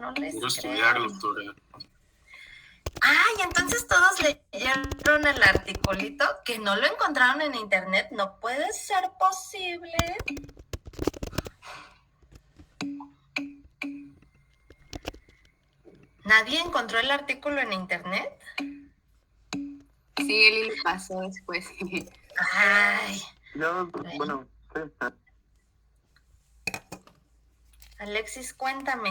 no les Quiero creo. estudiar, doctora. Ay, entonces todos leyeron el articulito, que no lo encontraron en internet. No puede ser posible. ¿Nadie encontró el artículo en internet? Sí, Eli lo pasó después. Ay. Bueno, sí. Alexis, cuéntame.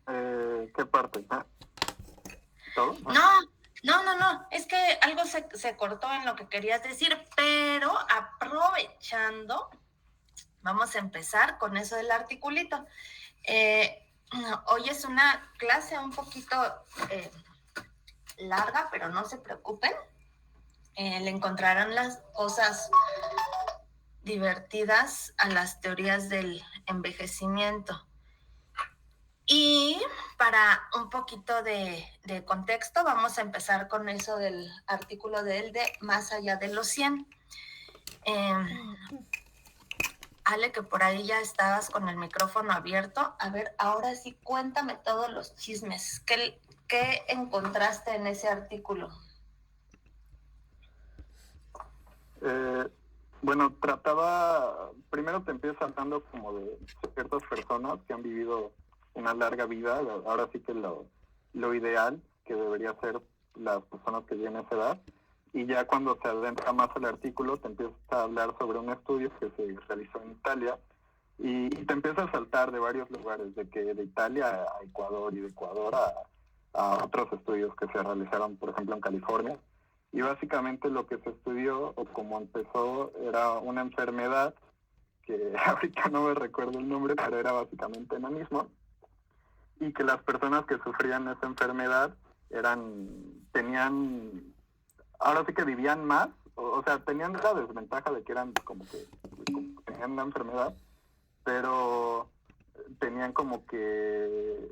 ¿Qué parte? ¿Todo? No. Es que algo se cortó en lo que querías decir, pero aprovechando, vamos a empezar con eso del articulito. Hoy es una clase un poquito larga, pero no se preocupen. Le encontrarán las cosas divertidas a las teorías del envejecimiento. Y para un poquito de contexto, vamos a empezar con eso del artículo de él de Más allá de los 100. Ale, que por ahí ya estabas con el micrófono abierto. A ver, ahora sí, cuéntame todos los chismes. ¿Qué encontraste en ese artículo? Bueno, primero te empieza hablando como de ciertas personas que han vivido una larga vida. Ahora sí que lo ideal que debería ser las personas que tienen esa edad. Y ya cuando se adentra más el artículo, te empieza a hablar sobre un estudio que se realizó en Italia y te empieza a saltar de varios lugares, de Italia a Ecuador y de Ecuador a otros estudios que se realizaron, por ejemplo, en California. Y básicamente lo que se estudió, o como empezó, era una enfermedad que ahorita no me recuerdo el nombre, pero era básicamente enanismo, y que las personas que sufrían esa enfermedad ahora sí que vivían más, o sea, tenían la desventaja de que eran como que tenían una enfermedad, pero tenían como que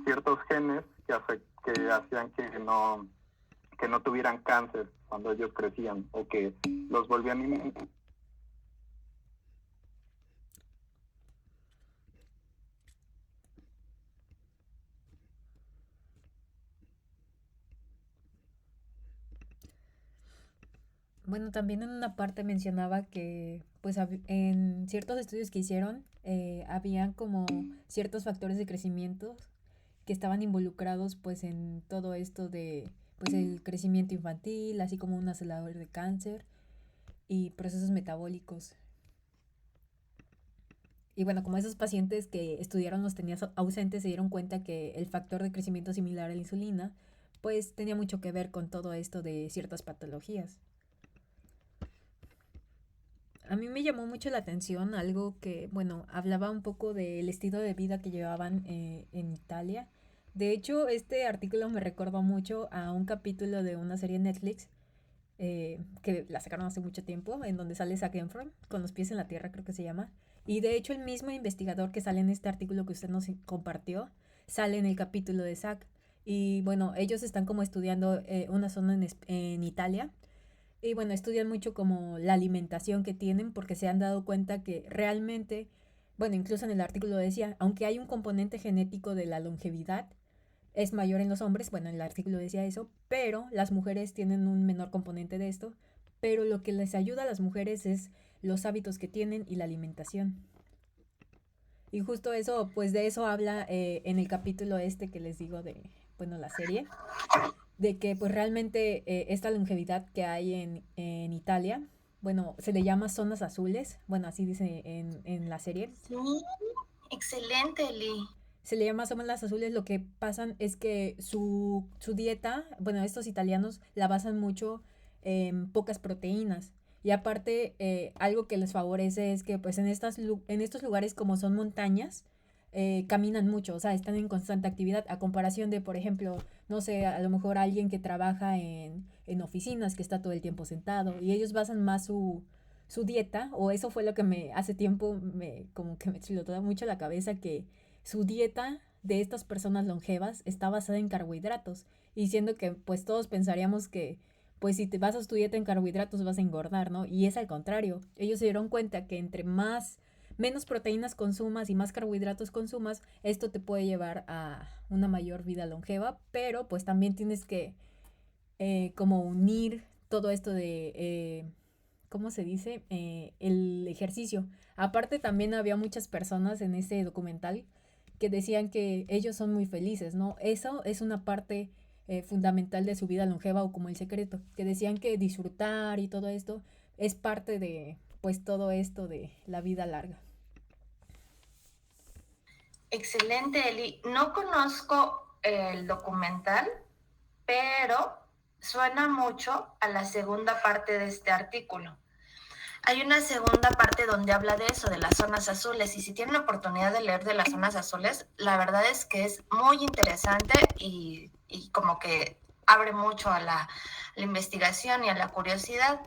ciertos genes que hacían que no tuvieran cáncer cuando ellos crecían, o que los volvían inmunes. Bueno, también en una parte mencionaba que pues en ciertos estudios que hicieron habían como ciertos factores de crecimiento que estaban involucrados pues en todo esto de pues el crecimiento infantil, así como un acelerador de cáncer y procesos metabólicos. Y bueno, como esos pacientes que estudiaron los tenían ausentes se dieron cuenta que el factor de crecimiento similar a la insulina pues tenía mucho que ver con todo esto de ciertas patologías. A mí me llamó mucho la atención algo que, bueno, hablaba un poco del estilo de vida que llevaban en Italia. De hecho, este artículo me recordó mucho a un capítulo de una serie en Netflix que la sacaron hace mucho tiempo, en donde sale Zac Efron, con los pies en la tierra creo que se llama. Y de hecho el mismo investigador que sale en este artículo que usted nos compartió, sale en el capítulo de Zac. Y bueno, ellos están como estudiando una zona en Italia. Y bueno, estudian mucho como la alimentación que tienen porque se han dado cuenta que realmente, bueno, incluso en el artículo decía, aunque hay un componente genético de la longevidad, es mayor en los hombres, bueno, en el artículo decía eso, pero las mujeres tienen un menor componente de esto, pero lo que les ayuda a las mujeres es los hábitos que tienen y la alimentación. Y justo eso, pues de eso habla en el capítulo este que les digo de, bueno, la serie, de que pues realmente esta longevidad que hay en Italia, bueno, se le llama zonas azules, bueno, así dice en la serie. Sí, excelente, Eli. Se le llama zonas azules, lo que pasan es que su dieta, bueno, estos italianos la basan mucho en pocas proteínas. Y aparte, algo que les favorece es que pues en estos lugares como son montañas, caminan mucho, o sea, están en constante actividad, a comparación de, por ejemplo, no sé, a lo mejor alguien que trabaja en oficinas, que está todo el tiempo sentado, y ellos basan más su dieta, o eso fue lo que hace tiempo como que me explotó mucho la cabeza, que su dieta de estas personas longevas está basada en carbohidratos, y siendo que pues todos pensaríamos que pues si te basas tu dieta en carbohidratos vas a engordar, ¿no? Y es al contrario, ellos se dieron cuenta que entre más menos proteínas consumas y más carbohidratos consumas, esto te puede llevar a una mayor vida longeva, pero pues también tienes que como unir todo esto de, ¿cómo se dice? El ejercicio. Aparte también había muchas personas en ese documental que decían que ellos son muy felices, ¿no? Eso es una parte fundamental de su vida longeva o como el secreto, que decían que disfrutar y todo esto es parte de pues todo esto de la vida larga. Excelente, Eli. No conozco el documental, pero suena mucho a la segunda parte de este artículo. Hay una segunda parte donde habla de eso, de las zonas azules, y si tienen la oportunidad de leer de las zonas azules, la verdad es que es muy interesante y como que abre mucho a la investigación y a la curiosidad.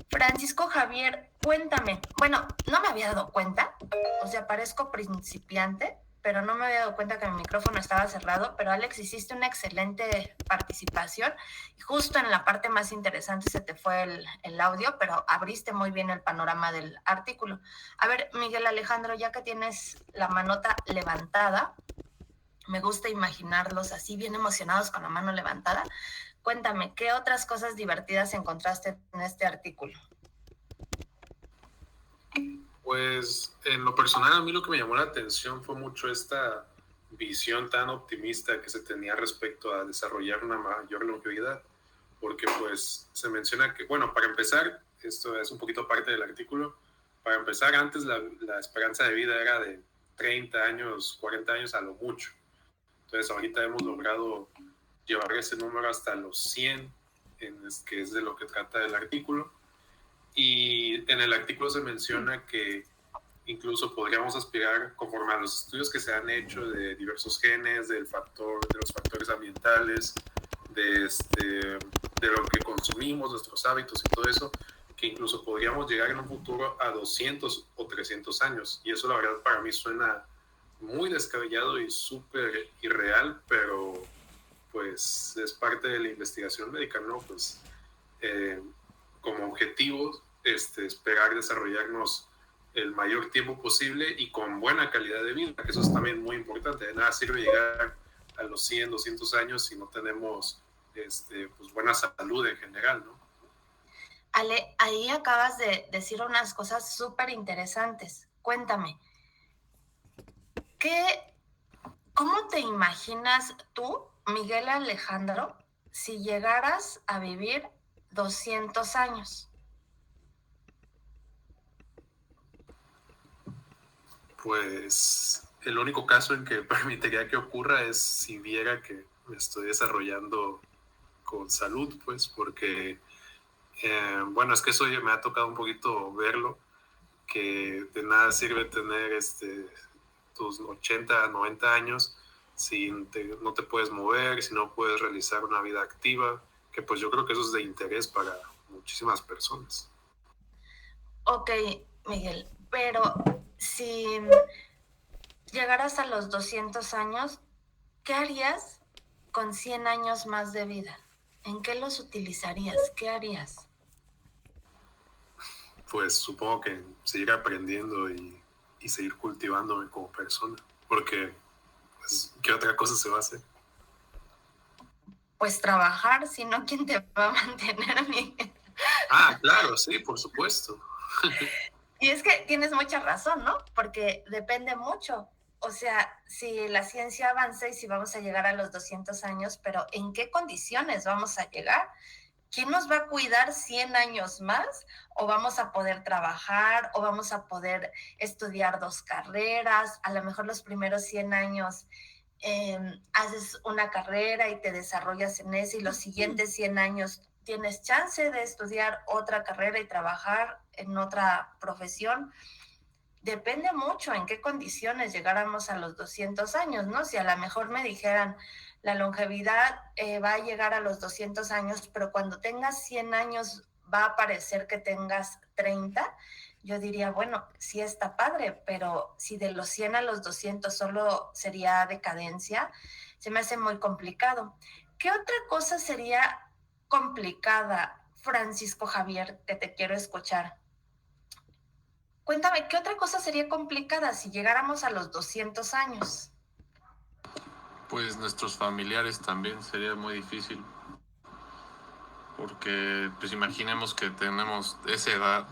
Francisco Javier, cuéntame. Bueno, no me había dado cuenta, o sea, parezco principiante, pero no me había dado cuenta que mi micrófono estaba cerrado, pero Alex, hiciste una excelente participación y justo en la parte más interesante se te fue el audio, pero abriste muy bien el panorama del artículo. A ver, Miguel Alejandro, ya que tienes la manota levantada, me gusta imaginarlos así bien emocionados con la mano levantada. Cuéntame, ¿qué otras cosas divertidas encontraste en este artículo? Pues en lo personal a mí lo que me llamó la atención fue mucho esta visión tan optimista que se tenía respecto a desarrollar una mayor longevidad, porque pues se menciona que, bueno, para empezar, esto es un poquito parte del artículo, para empezar antes la esperanza de vida era de 30 años, 40 años a lo mucho. Entonces ahorita hemos logrado llevar ese número hasta los 100, que es de lo que trata el artículo. Y en el artículo se menciona que incluso podríamos aspirar, conforme a los estudios que se han hecho de diversos genes, de los factores ambientales, de lo que consumimos, nuestros hábitos y todo eso, que incluso podríamos llegar en un futuro a 200 o 300 años. Y eso la verdad para mí suena muy descabellado y súper irreal, pero pues es parte de la investigación médica, ¿no? Pues como objetivo, esperar desarrollarnos el mayor tiempo posible y con buena calidad de vida, que eso es también muy importante. De nada sirve llegar a los 100, 200 años si no tenemos pues buena salud en general, ¿no? Ale, ahí acabas de decir unas cosas súper interesantes. Cuéntame, ¿cómo te imaginas tú, Miguel Alejandro, si llegaras a vivir 200 años? Pues el único caso en que permitiría que ocurra es si viera que me estoy desarrollando con salud, pues, porque, bueno, es que eso ya me ha tocado un poquito verlo, que de nada sirve tener tus 80, 90 años si no te puedes mover, si no puedes realizar una vida activa, que pues yo creo que eso es de interés para muchísimas personas. Ok, Miguel, pero si llegaras a los 200 años, ¿qué harías con 100 años más de vida? ¿En qué los utilizarías? ¿Qué harías? Pues supongo que seguir aprendiendo y seguir cultivándome como persona, porque pues, ¿qué otra cosa se va a hacer? Pues trabajar, si no, ¿quién te va a mantener, Miguel? Ah, claro, sí, por supuesto. Y es que tienes mucha razón, ¿no? Porque depende mucho. O sea, si la ciencia avanza y si vamos a llegar a los 200 años, pero ¿en qué condiciones vamos a llegar? ¿Quién nos va a cuidar 100 años más? ¿O vamos a poder trabajar? ¿O vamos a poder estudiar 2 carreras? A lo mejor los primeros 100 años haces una carrera y te desarrollas en eso y los siguientes 100 años tienes chance de estudiar otra carrera y trabajar en otra profesión. Depende mucho en qué condiciones llegáramos a los 200 años, ¿no? Si a lo mejor me dijeran, la longevidad va a llegar a los 200 años, pero cuando tengas 100 años va a parecer que tengas 30, yo diría, bueno, sí está padre, pero si de los 100 a los 200 solo sería decadencia, se me hace muy complicado. ¿Qué otra cosa sería complicada, Francisco Javier, que te quiero escuchar? Cuéntame, ¿qué otra cosa sería complicada si llegáramos a los 200 años? Pues nuestros familiares también sería muy difícil, porque pues imaginemos que tenemos esa edad,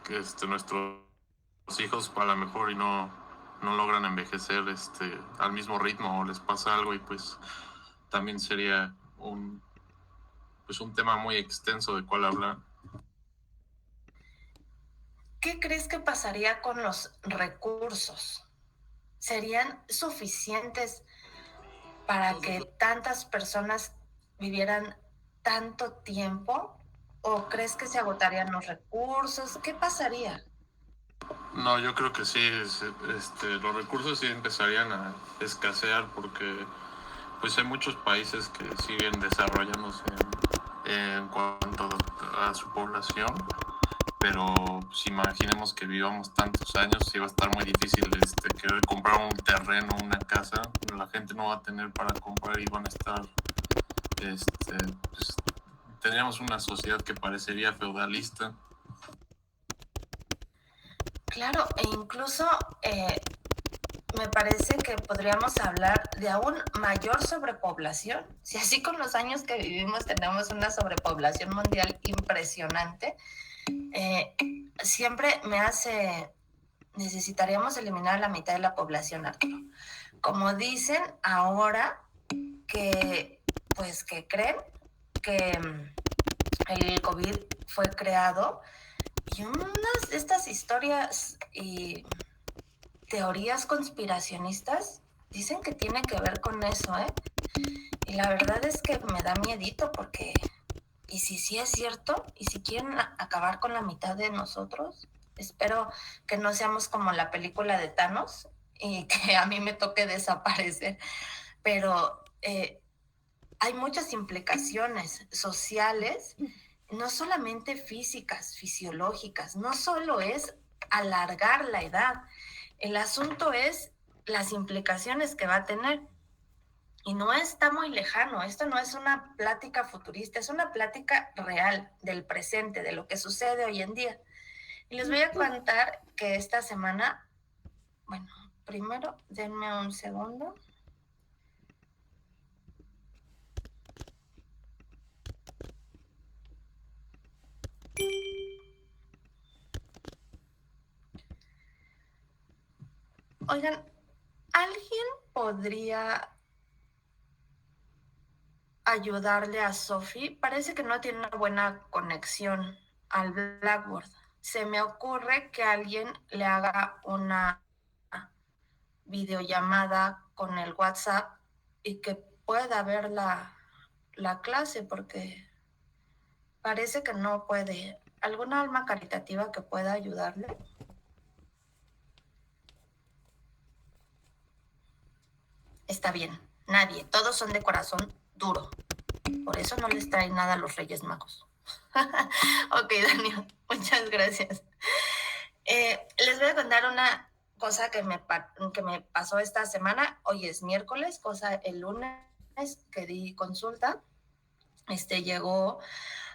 que nuestros hijos a lo mejor y no logran envejecer al mismo ritmo o les pasa algo y pues también sería un tema muy extenso de cuál hablar. ¿Qué crees que pasaría con los recursos? ¿Serían suficientes para que tantas personas vivieran tanto tiempo? ¿O crees que se agotarían los recursos? ¿Qué pasaría? No, yo creo que sí, los recursos sí empezarían a escasear porque pues hay muchos países que siguen desarrollándose en cuanto a su población, pero si imaginemos que vivamos tantos años, sí va a estar muy difícil querer comprar un terreno, una casa, la gente no va a tener para comprar y van a estar, pues, tendríamos una sociedad que parecería feudalista. Claro, e incluso me parece que podríamos hablar de aún mayor sobrepoblación. Si así con los años que vivimos tenemos una sobrepoblación mundial impresionante, siempre necesitaríamos eliminar la mitad de la población, Arturo. Como dicen ahora que creen que el COVID fue creado y unas de estas historias y teorías conspiracionistas dicen que tiene que ver con eso, ¿eh? Y la verdad es que me da miedito porque, ¿y si sí es cierto? ¿Y si quieren acabar con la mitad de nosotros? Espero que no seamos como la película de Thanos y que a mí me toque desaparecer. Pero hay muchas implicaciones sociales, no solamente físicas, fisiológicas. No solo es alargar la edad. El asunto es las implicaciones que va a tener. Y no está muy lejano, esto no es una plática futurista, es una plática real del presente, de lo que sucede hoy en día. Y les voy a contar que esta semana, bueno, primero denme un segundo. Oigan, ¿alguien podría ayudarle a Sophie? Parece que no tiene una buena conexión al Blackboard. Se me ocurre que alguien le haga una videollamada con el WhatsApp y que pueda ver la clase, porque parece que no puede. ¿Alguna alma caritativa que pueda ayudarle? Está bien, nadie. Todos son de corazón duro. Por eso no les traen nada a los Reyes Magos. Ok, Daniel, muchas gracias. Les voy a contar una cosa que me pasó esta semana. Hoy es miércoles, el lunes que di consulta. Llegó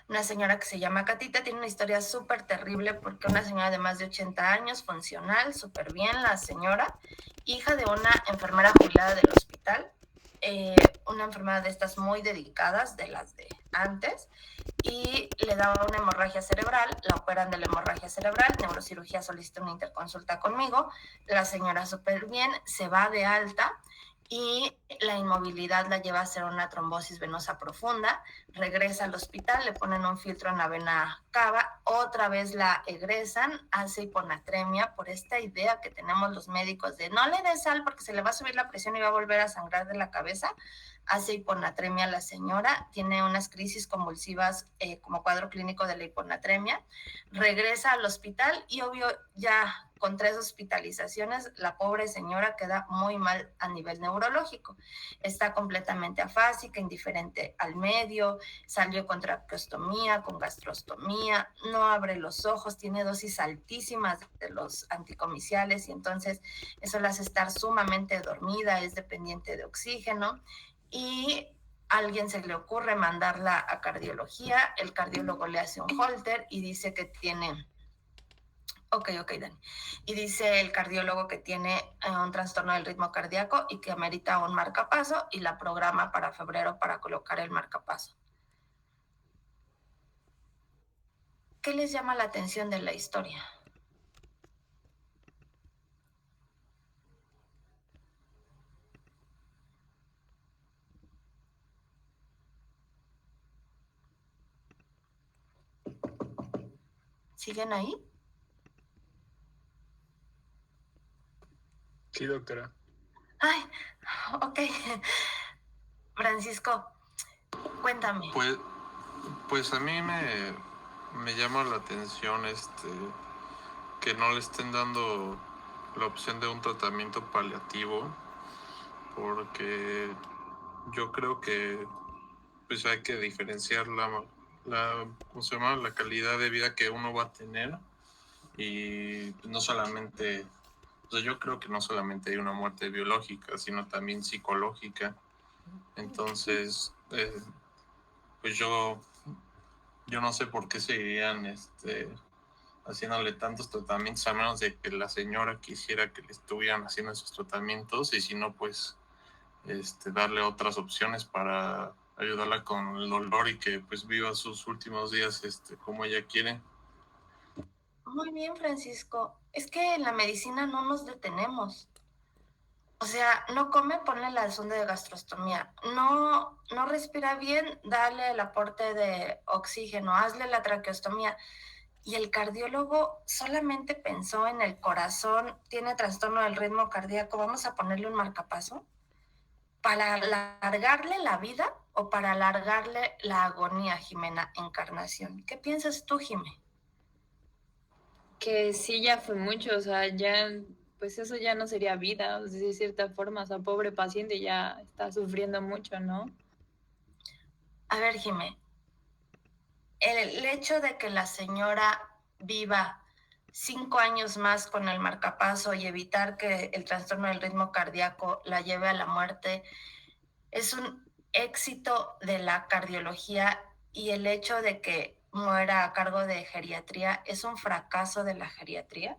una señora que se llama Catita, tiene una historia súper terrible porque una señora de más de 80 años, funcional, súper bien la señora, hija de una enfermera jubilada del hospital, una enfermera de estas muy dedicadas, de las de antes, y le daba una hemorragia cerebral, la operan de la hemorragia cerebral, neurocirugía solicita una interconsulta conmigo, la señora súper bien, se va de alta, y la inmovilidad la lleva a hacer una trombosis venosa profunda, regresa al hospital, le ponen un filtro en la vena cava, otra vez la egresan, hace hiponatremia por esta idea que tenemos los médicos de no le des sal porque se le va a subir la presión y va a volver a sangrar de la cabeza. Hace hiponatremia la señora, tiene unas crisis convulsivas como cuadro clínico de la hiponatremia, regresa al hospital y obvio ya con 3 hospitalizaciones, la pobre señora queda muy mal a nivel neurológico. Está completamente afásica, indiferente al medio, salió con traqueostomía, con gastrostomía, no abre los ojos, tiene dosis altísimas de los anticomiciales y entonces eso la hace estar sumamente dormida, es dependiente de oxígeno y a alguien se le ocurre mandarla a cardiología, el cardiólogo le hace un holter y dice que tiene Ok, Dani. Y dice el cardiólogo que tiene un trastorno del ritmo cardíaco y que amerita un marcapaso y la programa para febrero para colocar el marcapaso. ¿Qué les llama la atención de la historia? ¿Siguen ahí? Sí, doctora. Ay, ok. Francisco, cuéntame. Pues a mí me llama la atención que no le estén dando la opción de un tratamiento paliativo, porque yo creo que pues hay que diferenciar ¿cómo se llama? La calidad de vida que uno va a tener, y no solamente, o sea, yo creo que no solamente hay una muerte biológica, sino también psicológica. Entonces, pues yo no sé por qué seguirían haciéndole tantos tratamientos, a menos de que la señora quisiera que le estuvieran haciendo esos tratamientos, y si no, pues darle otras opciones para ayudarla con el dolor y que pues viva sus últimos días como ella quiere. Muy bien, Francisco. Es que en la medicina no nos detenemos. O sea, no come, ponle la sonda de gastrostomía. No respira bien, dale el aporte de oxígeno, hazle la traqueostomía. Y el cardiólogo solamente pensó en el corazón, tiene trastorno del ritmo cardíaco, vamos a ponerle un marcapaso. ¿Para alargarle la vida o para alargarle la agonía, Jimena Encarnación? ¿Qué piensas tú, Jimé? Que sí, ya fue mucho, o sea, ya, pues eso ya no sería vida, o sea, de cierta forma, o sea, pobre paciente ya está sufriendo mucho, ¿no? A ver, Jimé, el hecho de que la señora viva 5 años más con el marcapaso y evitar que el trastorno del ritmo cardíaco la lleve a la muerte es un éxito de la cardiología, y el hecho de que muera a cargo de geriatría es un fracaso de la geriatría.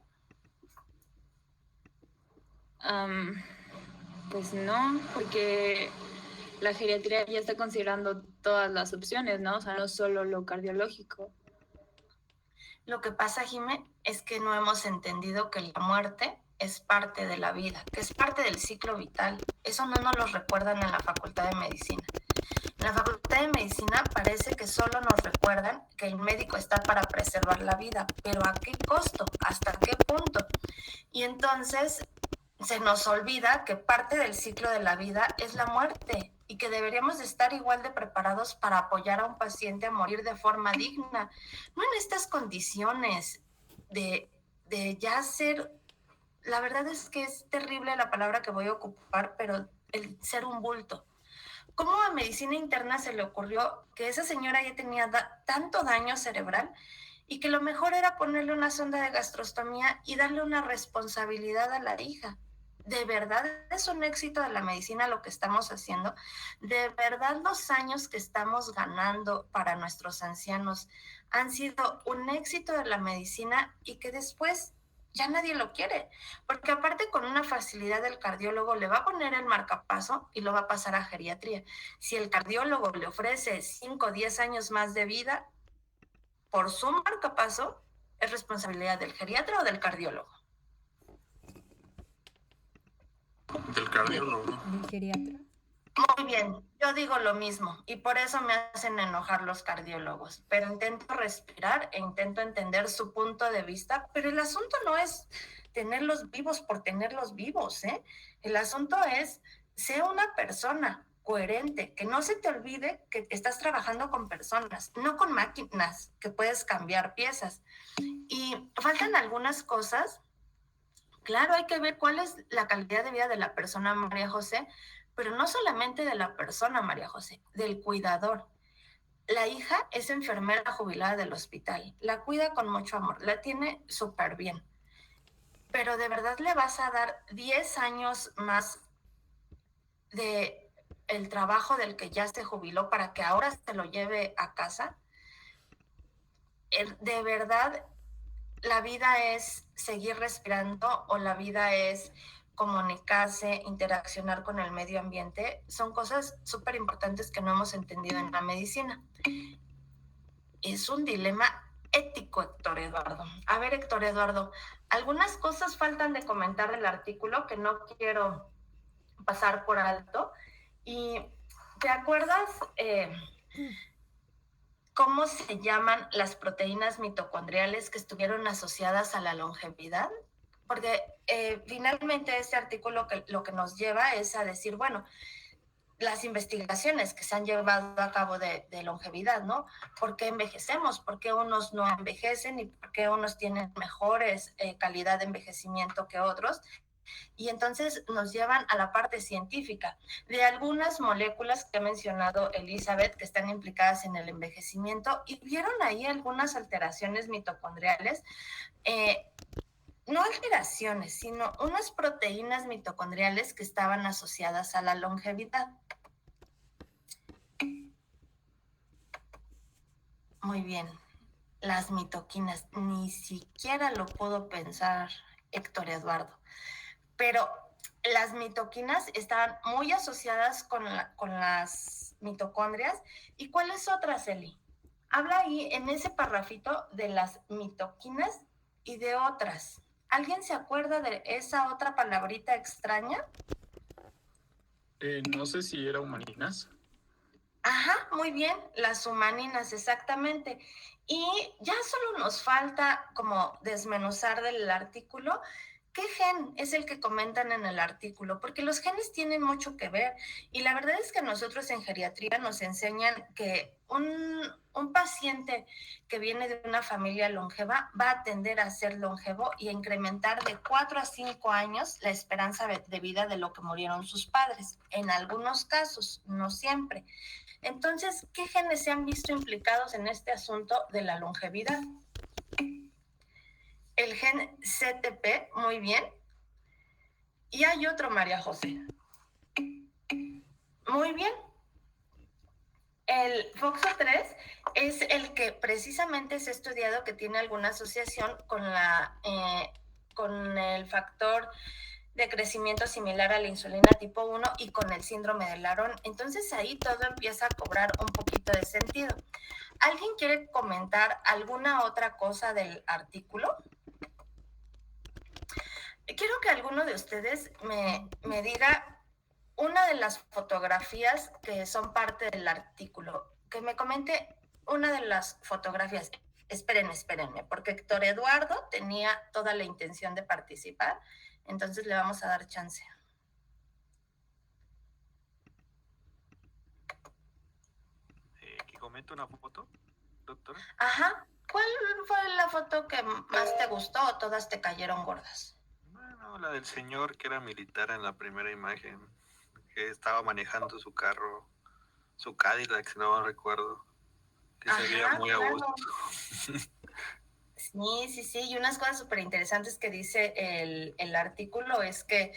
Pues no, porque la geriatría ya está considerando todas las opciones, ¿no? O sea, no solo lo cardiológico. Lo que pasa, Jimé, es que no hemos entendido que la muerte es parte de la vida, que es parte del ciclo vital. Eso no nos lo recuerdan en la Facultad de Medicina. En la Facultad de Medicina parece que solo nos recuerdan que el médico está para preservar la vida, pero ¿a qué costo? ¿Hasta qué punto? Y entonces se nos olvida que parte del ciclo de la vida es la muerte y que deberíamos de estar igual de preparados para apoyar a un paciente a morir de forma digna, no en estas condiciones de ya ser, la verdad es que es terrible la palabra que voy a ocupar, pero el ser un bulto. ¿Cómo a medicina interna se le ocurrió que esa señora ya tenía tanto daño cerebral y que lo mejor era ponerle una sonda de gastrostomía y darle una responsabilidad a la hija? ¿De verdad es un éxito de la medicina lo que estamos haciendo? ¿De verdad los años que estamos ganando para nuestros ancianos han sido un éxito de la medicina y que después ya nadie lo quiere? Porque aparte, con una facilidad, el cardiólogo le va a poner el marcapaso y lo va a pasar a geriatría. Si el cardiólogo le ofrece 5 o 10 años más de vida por su marcapaso, ¿es responsabilidad del geriatra o del cardiólogo? Del cardiólogo. ¿Del geriatra? Muy bien, yo digo lo mismo y por eso me hacen enojar los cardiólogos, pero intento respirar e intento entender su punto de vista, pero el asunto no es tenerlos vivos por tenerlos vivos, ¿eh? El asunto es ser una persona coherente, que no se te olvide que estás trabajando con personas, no con máquinas que puedes cambiar piezas. Y faltan algunas cosas. Claro, hay que ver cuál es la calidad de vida de la persona, María José, pero no solamente de la persona, María José, del cuidador. La hija es enfermera jubilada del hospital, la cuida con mucho amor, la tiene súper bien, pero ¿de verdad le vas a dar 10 años más de el trabajo del que ya se jubiló para que ahora se lo lleve a casa? ¿De verdad la vida es seguir respirando o la vida es comunicarse, interaccionar con el medio ambiente, son cosas súper importantes que no hemos entendido en la medicina. Es un dilema ético, Héctor Eduardo. A ver, Héctor Eduardo, algunas cosas faltan de comentar del artículo que no quiero pasar por alto. ¿Y te acuerdas cómo se llaman las proteínas mitocondriales que estuvieron asociadas a la longevidad? Porque finalmente este artículo lo que nos lleva es a decir, bueno, las investigaciones que se han llevado a cabo de longevidad, ¿no? ¿Por qué envejecemos? ¿Por qué unos no envejecen? ¿Y por qué unos tienen mejores calidad de envejecimiento que otros? Y entonces nos llevan a la parte científica de algunas moléculas que ha mencionado Elizabeth que están implicadas en el envejecimiento y vieron ahí algunas alteraciones mitocondriales, no alteraciones, sino unas proteínas mitocondriales que estaban asociadas a la longevidad. Muy bien, las mitoquinas, ni siquiera lo puedo pensar, Héctor Eduardo. Pero las mitoquinas estaban muy asociadas con las mitocondrias. ¿Y cuáles otras, Eli? Habla ahí en ese parrafito de las mitoquinas y de otras. ¿Alguien se acuerda de esa otra palabrita extraña? No sé si era humaninas. Ajá, muy bien, las humaninas, exactamente. Y ya solo nos falta como desmenuzar del artículo qué gen es el que comentan en el artículo, porque los genes tienen mucho que ver y la verdad es que nosotros en geriatría nos enseñan que un paciente que viene de una familia longeva va a tender a ser longevo y a incrementar de 4 a 5 años la esperanza de vida de lo que murieron sus padres, en algunos casos, no siempre. Entonces, ¿qué genes se han visto implicados en este asunto de la longevidad? El gen CTP, muy bien. Y hay otro, María José. Muy bien. El FOXO3 es el que precisamente se ha estudiado que tiene alguna asociación con el factor de crecimiento similar a la insulina tipo 1 y con el síndrome de Laron. Entonces ahí todo empieza a cobrar un poquito de sentido. ¿Alguien quiere comentar alguna otra cosa del artículo? Quiero que alguno de ustedes me diga una de las fotografías que son parte del artículo, que me comente una de las fotografías. Espérenme, porque Héctor Eduardo tenía toda la intención de participar, entonces le vamos a dar chance. ¿Que comente una foto, doctora? Ajá. ¿Cuál fue la foto que más te gustó o todas te cayeron gordas? Bueno, la del señor que era militar en la primera imagen, que estaba manejando su carro, su Cadillac, si no recuerdo, que se veía muy a gusto. Sí, y unas cosas súper interesantes que dice el artículo es que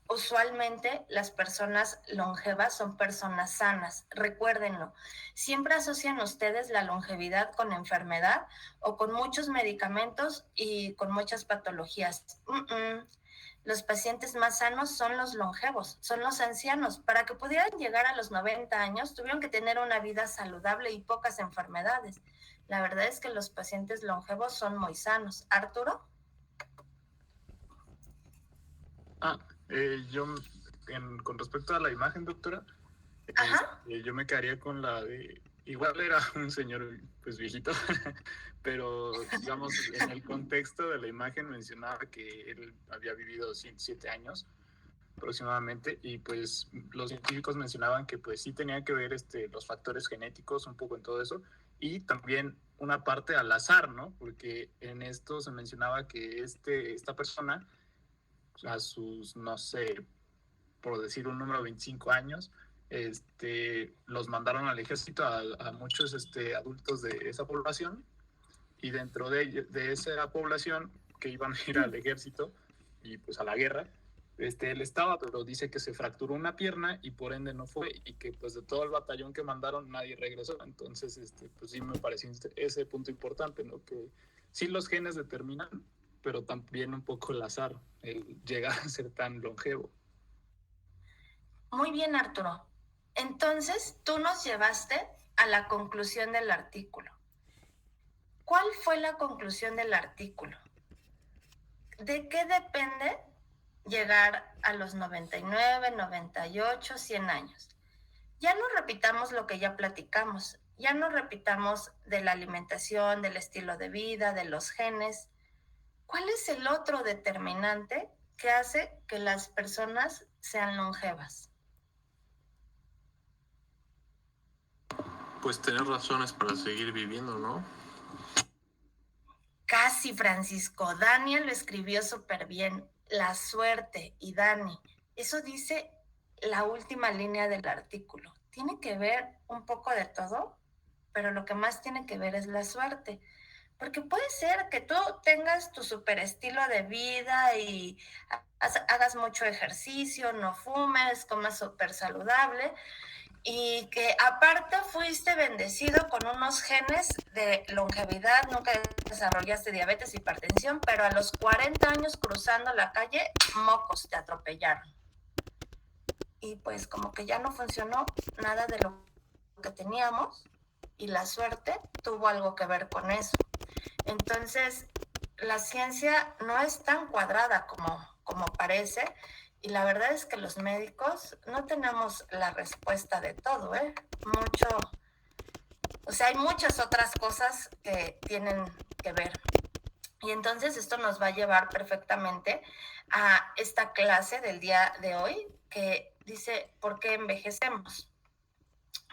usualmente las personas longevas son personas sanas, recuérdenlo. Siempre asocian ustedes la longevidad con enfermedad o con muchos medicamentos y con muchas patologías. Los pacientes más sanos son los longevos, son los ancianos. Para que pudieran llegar a los 90 años, tuvieron que tener una vida saludable y pocas enfermedades. La verdad es que los pacientes longevos son muy sanos. ¿Arturo? Yo, con respecto a la imagen, doctora, yo me quedaría con la de, igual era un señor pues viejito, pero digamos en el contexto de la imagen mencionaba que él había vivido 107 años aproximadamente y pues los científicos mencionaban que pues sí tenían que ver los factores genéticos un poco en todo eso y también una parte al azar, ¿no? Porque en esto se mencionaba que esta persona a sus, no sé, por decir un número, 25 años, los mandaron al ejército a muchos adultos de esa población y dentro de esa población que iban a ir al ejército y pues a la guerra, él estaba, pero dice que se fracturó una pierna y por ende no fue, y que pues de todo el batallón que mandaron nadie regresó. Entonces, pues sí me pareció ese punto importante, ¿no? Que sí los genes determinan, pero también un poco el azar, el llegar a ser tan longevo. Muy bien, Arturo. Entonces, tú nos llevaste a la conclusión del artículo. ¿Cuál fue la conclusión del artículo? ¿De qué depende llegar a los 99, 98, 100 años? Ya no repitamos lo que ya platicamos, ya no repitamos de la alimentación, del estilo de vida, de los genes. ¿Cuál es el otro determinante que hace que las personas sean longevas? Pues tener razones para seguir viviendo, ¿no? Casi, Francisco. Daniel lo escribió súper bien. La suerte. Y Dani, eso dice la última línea del artículo. Tiene que ver un poco de todo, pero lo que más tiene que ver es la suerte. Porque puede ser que tú tengas tu super estilo de vida y hagas mucho ejercicio, no fumes, comas súper saludable, y que aparte fuiste bendecido con unos genes de longevidad, nunca desarrollaste diabetes, hipertensión, pero a los 40 años cruzando la calle, mocos te atropellaron. Y pues como que ya no funcionó nada de lo que teníamos y la suerte tuvo algo que ver con eso. Entonces, la ciencia no es tan cuadrada como parece. Y la verdad es que los médicos no tenemos la respuesta de todo, ¿eh? Hay muchas otras cosas que tienen que ver. Y entonces esto nos va a llevar perfectamente a esta clase del día de hoy que dice, ¿por qué envejecemos?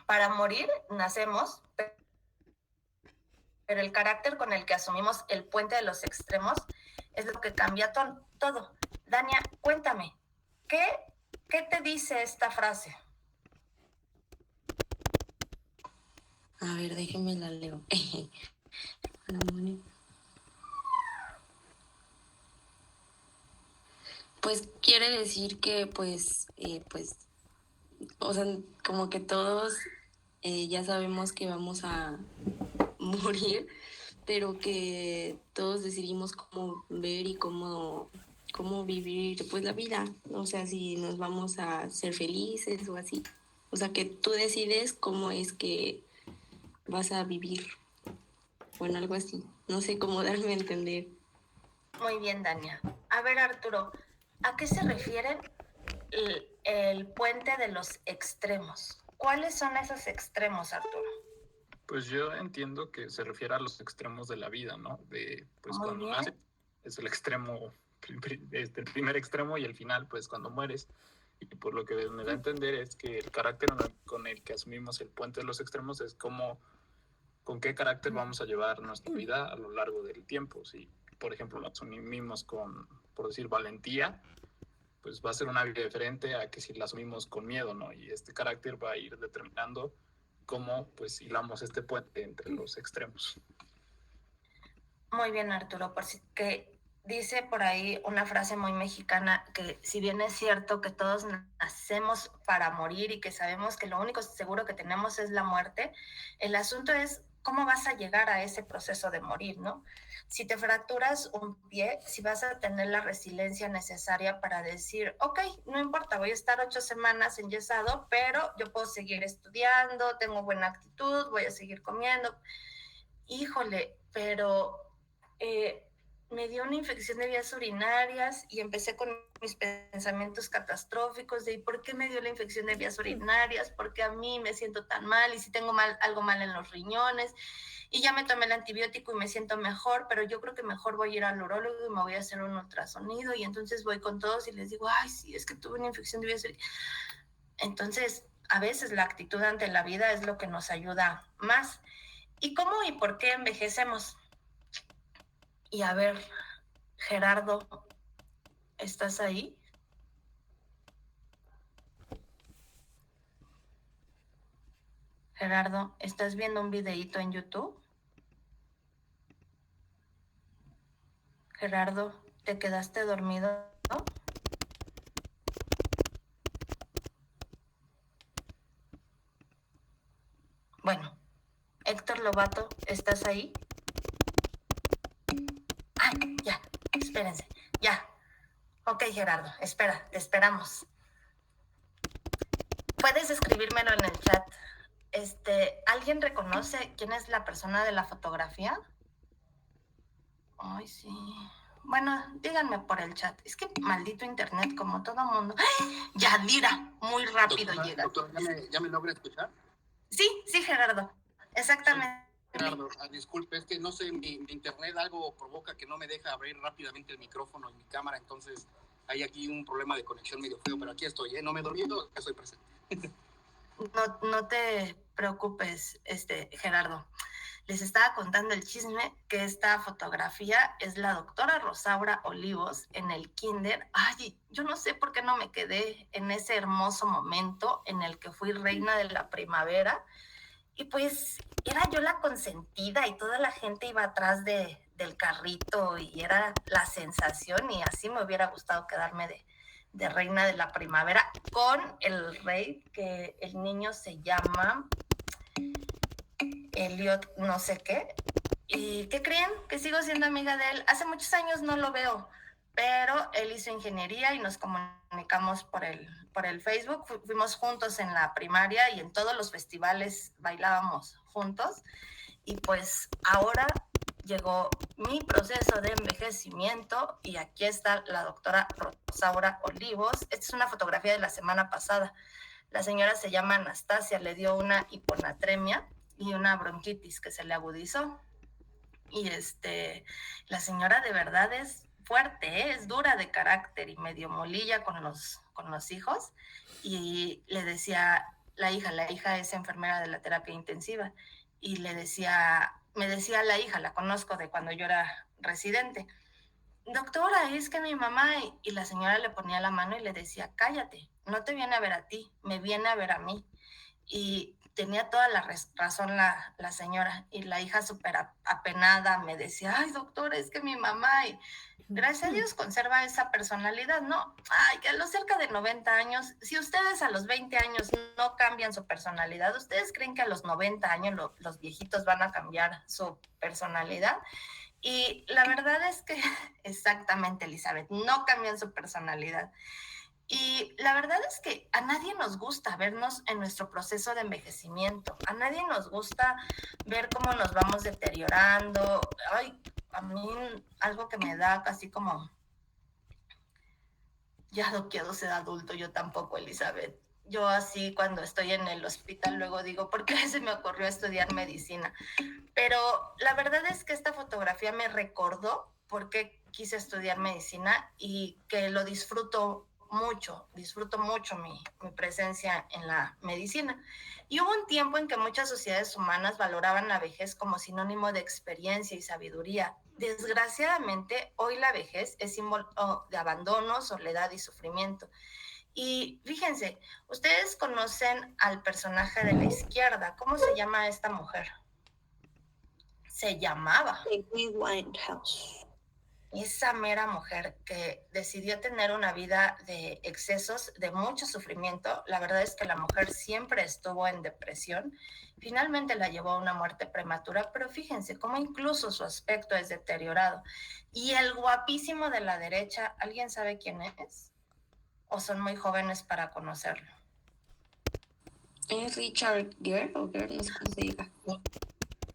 Para morir nacemos, pero el carácter con el que asumimos el puente de los extremos es lo que cambia todo. Dania, cuéntame. ¿Qué te dice esta frase? A ver, déjenme la leo. Pues quiere decir que, o sea, como que todos ya sabemos que vamos a morir, pero que todos decidimos cómo ver y cómo vivir pues la vida, o sea, si nos vamos a ser felices o así, o sea, que tú decides cómo es que vas a vivir, bueno, algo así, no sé cómo darme a entender. Muy bien, Dania. A ver, Arturo, ¿a qué se refiere el puente de los extremos? ¿Cuáles son esos extremos, Arturo? Pues yo entiendo que se refiere a los extremos de la vida, ¿no? De, pues Muy cuando bien. naces es el extremo, el primer extremo, y el final, pues cuando mueres. Y por lo que me da a entender es que el carácter con el que asumimos el puente de los extremos es como con qué carácter vamos a llevar nuestra vida a lo largo del tiempo. Si, por ejemplo, lo asumimos con, por decir, valentía, pues va a ser una vida diferente a que si la asumimos con miedo, ¿no? Y este carácter va a ir determinando cómo pues hilamos este puente entre los extremos. Muy bien, Arturo, porque dice por ahí una frase muy mexicana que si bien es cierto que todos nacemos para morir y que sabemos que lo único seguro que tenemos es la muerte, el asunto es cómo vas a llegar a ese proceso de morir, ¿no? Si te fracturas un pie, si vas a tener la resiliencia necesaria para decir, ok, no importa, voy a estar 8 semanas enyesado, pero yo puedo seguir estudiando, tengo buena actitud, voy a seguir comiendo. Híjole, pero me dio una infección de vías urinarias y empecé con mis pensamientos catastróficos de ¿por qué me dio la infección de vías urinarias? ¿Por qué a mí me siento tan mal? ¿Y si tengo algo mal en los riñones? Y ya me tomé el antibiótico y me siento mejor, pero yo creo que mejor voy a ir al urólogo y me voy a hacer un ultrasonido, y entonces voy con todos y les digo, ay, sí, es que tuve una infección de vías urinarias. Entonces, a veces la actitud ante la vida es lo que nos ayuda más. ¿Y cómo y por qué envejecemos? Y a ver, Gerardo, ¿estás ahí? Gerardo, ¿estás viendo un videíto en YouTube? Gerardo, ¿te quedaste dormido? Bueno, Héctor Lobato, ¿estás ahí? Ay, ya, espérense, ya. Ok, Gerardo, espera, te esperamos. Puedes escribírmelo en el chat. ¿Alguien reconoce quién es la persona de la fotografía? Ay, sí. Bueno, díganme por el chat. Es que maldito internet, como todo mundo. ¡Ay! Yadira, muy rápido llega. Doctor, ¿ya me logra escuchar? Sí, Gerardo. Exactamente. Gerardo, disculpe, es que no sé, mi internet algo provoca que no me deja abrir rápidamente el micrófono y mi cámara, entonces hay aquí un problema de conexión medio feo, pero aquí estoy, no me he dormido, ya estoy presente. No te preocupes, Gerardo. Les estaba contando el chisme que esta fotografía es la doctora Rosaura Olivos en el kinder. Ay, yo no sé por qué no me quedé en ese hermoso momento en el que fui reina de la primavera. Y pues era yo la consentida y toda la gente iba atrás del carrito y era la sensación, y así me hubiera gustado quedarme de reina de la primavera con el rey, que el niño se llama Elliot no sé qué. ¿Y qué creen? Que sigo siendo amiga de él. Hace muchos años no lo veo, pero él hizo ingeniería y nos comunicamos por el Facebook. Fuimos juntos en la primaria y en todos los festivales bailábamos juntos. Y pues ahora llegó mi proceso de envejecimiento y aquí está la doctora Rosaura Olivos. Esta es una fotografía de la semana pasada. La señora se llama Anastasia, le dio una hiponatremia y una bronquitis que se le agudizó. Y la señora de verdad es fuerte, es dura de carácter y medio molilla con los hijos. Y le decía la hija es enfermera de la terapia intensiva, y me decía la hija, la conozco de cuando yo era residente: doctora, es que mi mamá, y la señora le ponía la mano y le decía: cállate, no te viene a ver a ti, me viene a ver a mí. Y tenía toda la razón la señora, y la hija súper apenada me decía: ay, doctora, es que mi mamá, y gracias a Dios conserva esa personalidad, ¿no? Ay, que a los cerca de 90 años, si ustedes a los 20 años no cambian su personalidad, ¿ustedes creen que a los 90 años los viejitos van a cambiar su personalidad? Y la verdad es que, exactamente, Elizabeth, no cambian su personalidad. Y la verdad es que a nadie nos gusta vernos en nuestro proceso de envejecimiento. A nadie nos gusta ver cómo nos vamos deteriorando. Ay, a mí algo que me da casi como... Ya no quiero ser adulto, yo tampoco, Elizabeth. Yo así cuando estoy en el hospital luego digo: ¿por qué se me ocurrió estudiar medicina? Pero la verdad es que esta fotografía me recordó por qué quise estudiar medicina y que lo disfruto mucho mi presencia en la medicina. Y hubo un tiempo en que muchas sociedades humanas valoraban la vejez como sinónimo de experiencia y sabiduría. Desgraciadamente, hoy la vejez es símbolo de abandono, soledad y sufrimiento. Y fíjense, ustedes conocen al personaje de la izquierda. ¿Cómo se llama esta mujer? Se llamaba Amy Winehouse. Esa mera mujer que decidió tener una vida de excesos, de mucho sufrimiento. La verdad es que la mujer siempre estuvo en depresión. Finalmente la llevó a una muerte prematura, pero fíjense cómo incluso su aspecto es deteriorado. Y el guapísimo de la derecha, ¿alguien sabe quién es? ¿O son muy jóvenes para conocerlo? Es Richard Gere, o Gere, no sé cómo se diga.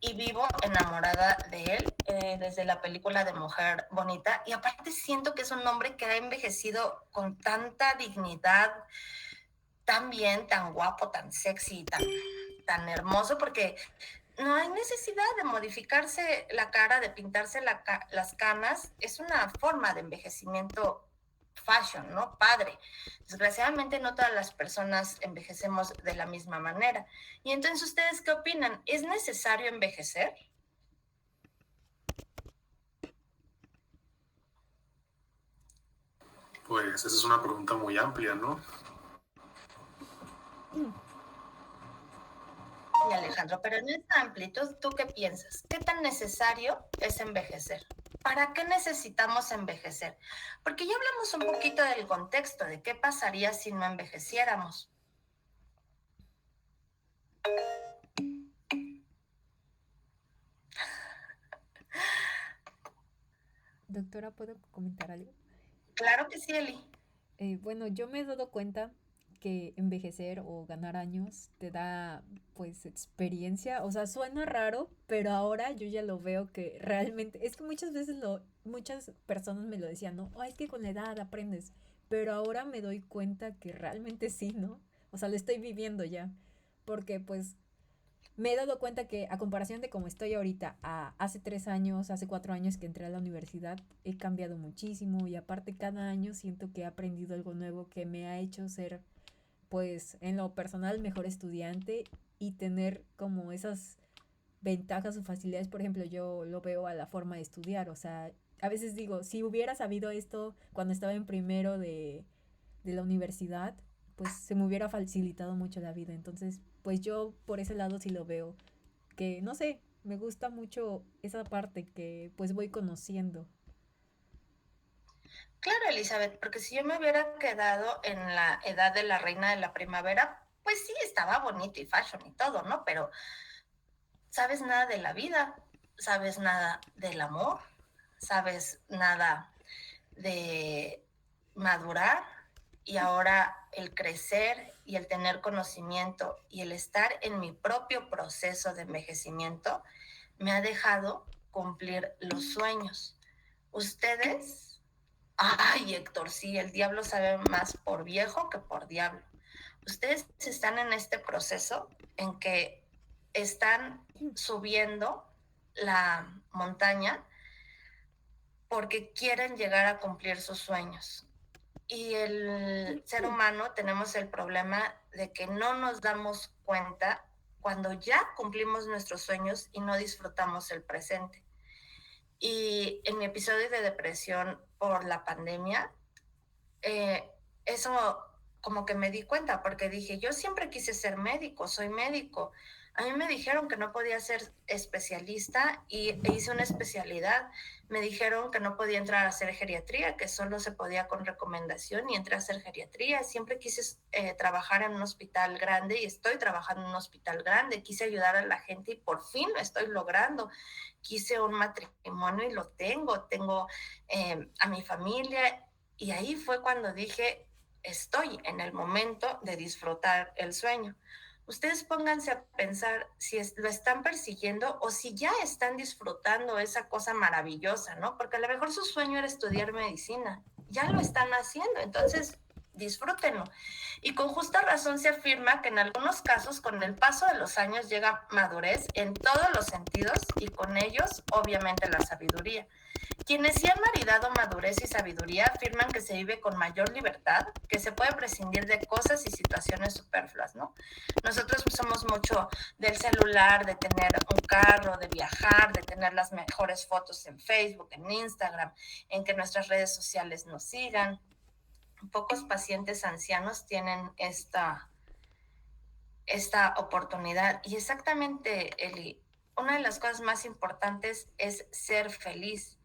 Y vivo enamorada de él desde la película de Mujer Bonita. Y aparte siento que es un hombre que ha envejecido con tanta dignidad, tan bien, tan guapo, tan sexy, tan hermoso, porque no hay necesidad de modificarse la cara, de pintarse las canas. Es una forma de envejecimiento fashion, ¿no? Padre. Desgraciadamente no todas las personas envejecemos de la misma manera. Y entonces, ¿ustedes qué opinan? ¿Es necesario envejecer? Pues esa es una pregunta muy amplia, ¿no? Y Alejandro, pero en esta amplitud, ¿tú qué piensas? ¿Qué tan necesario es envejecer? ¿Para qué necesitamos envejecer? Porque ya hablamos un poquito del contexto, de qué pasaría si no envejeciéramos. Doctora, ¿puedo comentar algo? Claro que sí, Eli. Bueno, yo me he dado cuenta que envejecer o ganar años te da pues experiencia, o sea, suena raro, pero ahora yo ya lo veo que realmente, es que muchas personas me lo decían, ¿no? "Oh, es que con la edad aprendes", pero ahora me doy cuenta que realmente sí, ¿no? O sea, lo estoy viviendo ya, porque pues me he dado cuenta que a comparación de cómo estoy ahorita, a hace 3 años, hace 4 años que entré a la universidad, he cambiado muchísimo y aparte cada año siento que he aprendido algo nuevo que me ha hecho ser, pues, en lo personal mejor estudiante y tener como esas ventajas o facilidades. Por ejemplo, yo lo veo a la forma de estudiar, o sea, a veces digo, si hubiera sabido esto cuando estaba en primero de la universidad, pues se me hubiera facilitado mucho la vida. Entonces, pues yo por ese lado sí lo veo, que no sé, me gusta mucho esa parte que pues voy conociendo. Claro, Elizabeth, porque si yo me hubiera quedado en la edad de la reina de la primavera, pues sí, estaba bonito y fashion y todo, ¿no? Pero sabes nada de la vida, sabes nada del amor, sabes nada de madurar y ahora el crecer y el tener conocimiento y el estar en mi propio proceso de envejecimiento me ha dejado cumplir los sueños. Ustedes, ay Héctor, sí, el diablo sabe más por viejo que por diablo. Ustedes están en este proceso en que están subiendo la montaña porque quieren llegar a cumplir sus sueños. Y el ser humano tenemos el problema de que no nos damos cuenta cuando ya cumplimos nuestros sueños y no disfrutamos el presente. Y en mi episodio de depresión por la pandemia, eso como que me di cuenta, porque dije, yo siempre quise ser médico, soy médico. A mí me dijeron que no podía ser especialista y hice una especialidad. Me dijeron que no podía entrar a hacer geriatría, que solo se podía con recomendación y entré a hacer geriatría. Siempre quise trabajar en un hospital grande y estoy trabajando en un hospital grande. Quise ayudar a la gente y por fin lo estoy logrando. Quise un matrimonio y lo tengo. Tengo a mi familia y ahí fue cuando dije, estoy en el momento de disfrutar el sueño. Ustedes pónganse a pensar si lo están persiguiendo o si ya están disfrutando esa cosa maravillosa, ¿no? Porque a lo mejor su sueño era estudiar medicina. Ya lo están haciendo, entonces disfrútenlo. Y con justa razón se afirma que en algunos casos con el paso de los años llega madurez en todos los sentidos y con ellos obviamente la sabiduría. Quienes sí han maridado madurez y sabiduría afirman que se vive con mayor libertad, que se puede prescindir de cosas y situaciones superfluas, ¿no? Nosotros somos mucho del celular, de tener un carro, de viajar, de tener las mejores fotos en Facebook, en Instagram, en que nuestras redes sociales nos sigan. Pocos pacientes ancianos tienen esta oportunidad. Y exactamente, Eli, una de las cosas más importantes es ser feliz.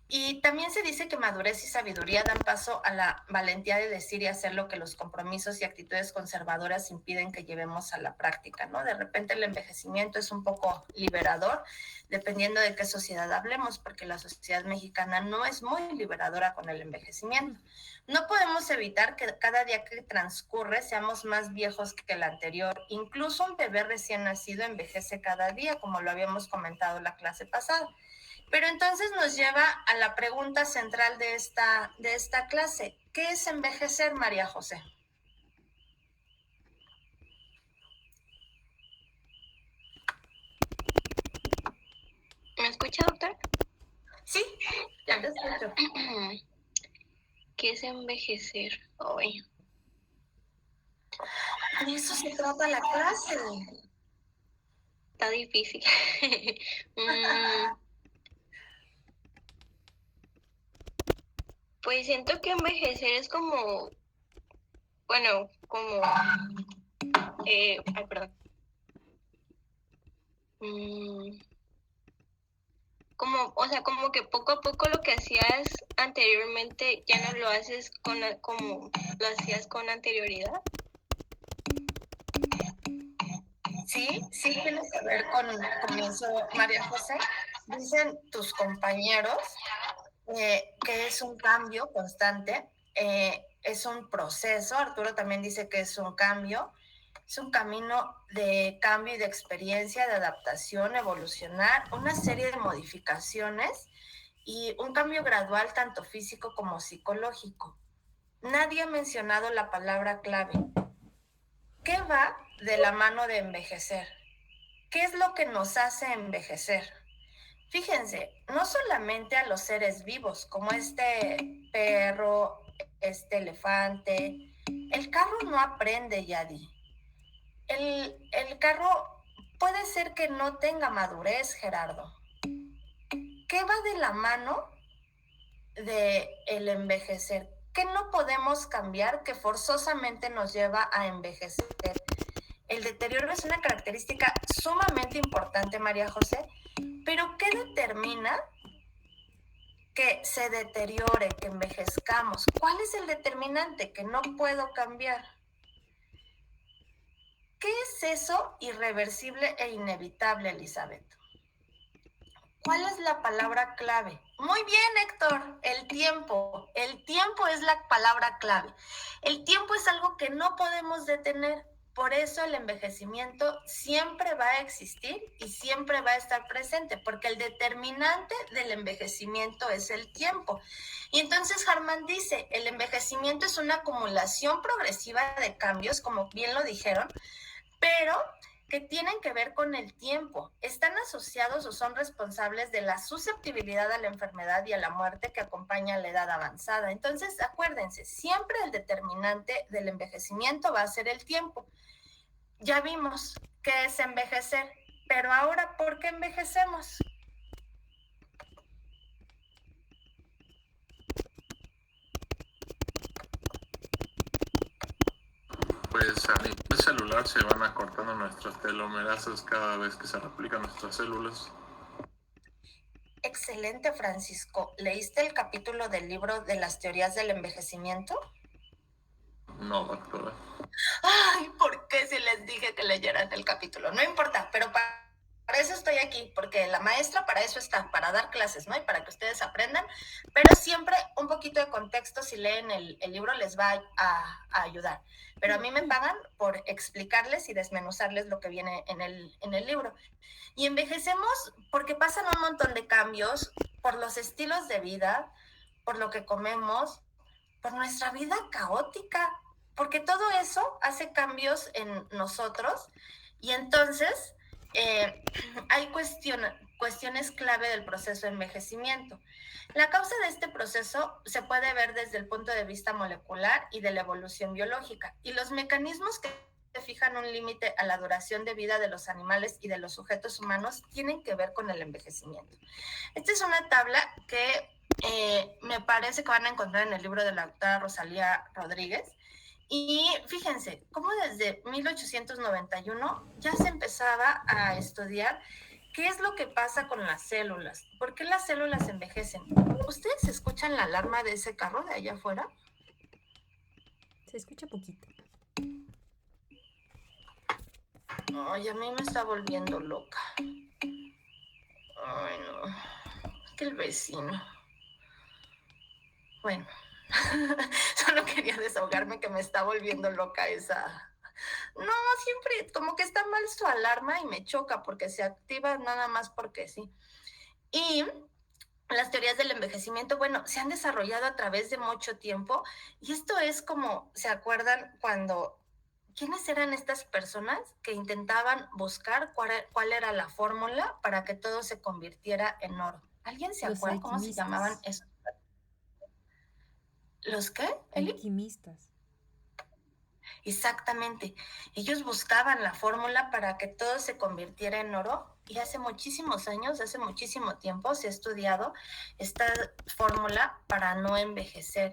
Y también se dice que madurez y sabiduría dan paso a la valentía de decir y hacer lo que los compromisos y actitudes conservadoras impiden que llevemos a la práctica, ¿no? De repente el envejecimiento es un poco liberador, dependiendo de qué sociedad hablemos, porque la sociedad mexicana no es muy liberadora con el envejecimiento. No podemos evitar que cada día que transcurre seamos más viejos que el anterior. Incluso un bebé recién nacido envejece cada día, como lo habíamos comentado en la clase pasada. Pero entonces nos lleva a la pregunta central de esta clase. ¿Qué es envejecer, María José? ¿Me escucha, doctor? Sí, ya te escucho. ¿Qué es envejecer hoy? De eso se trata la clase. Está difícil. Pues siento que envejecer es como, bueno, como, perdón. Como, o sea, como que poco a poco lo que hacías anteriormente ya no lo haces como lo hacías con anterioridad. Sí, tiene que ver con eso, María José. Dicen tus compañeros que es un cambio constante, es un proceso. Arturo también dice que es un cambio, es un camino de cambio y de experiencia, de adaptación, evolucionar, una serie de modificaciones y un cambio gradual tanto físico como psicológico. Nadie ha mencionado la palabra clave. ¿Qué va de la mano de envejecer? ¿Qué es lo que nos hace envejecer? Fíjense, no solamente a los seres vivos, como este perro, este elefante. El carro no aprende, Yadi. El carro puede ser que no tenga madurez, Gerardo. ¿Qué va de la mano del envejecer? ¿Qué no podemos cambiar que forzosamente nos lleva a envejecer? El deterioro es una característica sumamente importante, María José, pero ¿qué determina que se deteriore, que envejezcamos? ¿Cuál es el determinante que no puedo cambiar? ¿Qué es eso irreversible e inevitable, Elizabeth? ¿Cuál es la palabra clave? Muy bien, Héctor, el tiempo. El tiempo es la palabra clave. El tiempo es algo que no podemos detener. Por eso el envejecimiento siempre va a existir y siempre va a estar presente, porque el determinante del envejecimiento es el tiempo. Y entonces Harman dice, el envejecimiento es una acumulación progresiva de cambios, como bien lo dijeron, pero que tienen que ver con el tiempo. Están asociados o son responsables de la susceptibilidad a la enfermedad y a la muerte que acompaña a la edad avanzada. Entonces, acuérdense, siempre el determinante del envejecimiento va a ser el tiempo. Ya vimos qué es envejecer, pero ahora, ¿por qué envejecemos? Pues a nivel celular se van acortando nuestros telomerazos cada vez que se replican nuestras células. Excelente, Francisco. ¿Leíste el capítulo del libro de las teorías del envejecimiento? No, doctora. Ay, ¿por qué si les dije que leyeran el capítulo? No importa, pero para eso estoy aquí, porque la maestra para eso está, para dar clases, ¿no? Y para que ustedes aprendan, pero siempre un poquito de contexto, si leen el libro, les va a ayudar. Pero a mí me pagan por explicarles y desmenuzarles lo que viene en el libro. Y envejecemos porque pasan un montón de cambios por los estilos de vida, por lo que comemos, por nuestra vida caótica, porque todo eso hace cambios en nosotros y entonces hay cuestiones clave del proceso de envejecimiento. La causa de este proceso se puede ver desde el punto de vista molecular y de la evolución biológica, y los mecanismos que fijan un límite a la duración de vida de los animales y de los sujetos humanos tienen que ver con el envejecimiento. Esta es una tabla que me parece que van a encontrar en el libro de la doctora Rosalía Rodríguez. Y fíjense, cómo desde 1891 ya se empezaba a estudiar qué es lo que pasa con las células, por qué las células envejecen. ¿Ustedes escuchan la alarma de ese carro de allá afuera? Se escucha poquito. Ay, a mí me está volviendo loca. Ay, no. Es que el vecino. Bueno. Solo quería desahogarme que me está volviendo loca esa. No, siempre como que está mal su alarma y me choca porque se activa nada más porque sí. Y las teorías del envejecimiento, bueno, se han desarrollado a través de mucho tiempo y esto es como, ¿se acuerdan cuando quiénes eran estas personas que intentaban buscar cuál era la fórmula para que todo se convirtiera en oro? ¿Alguien se acuerda cómo se llamaban esos? ¿Los qué, Eli? Alquimistas. Exactamente. Ellos buscaban la fórmula para que todo se convirtiera en oro y hace muchísimos años, hace muchísimo tiempo se ha estudiado esta fórmula para no envejecer.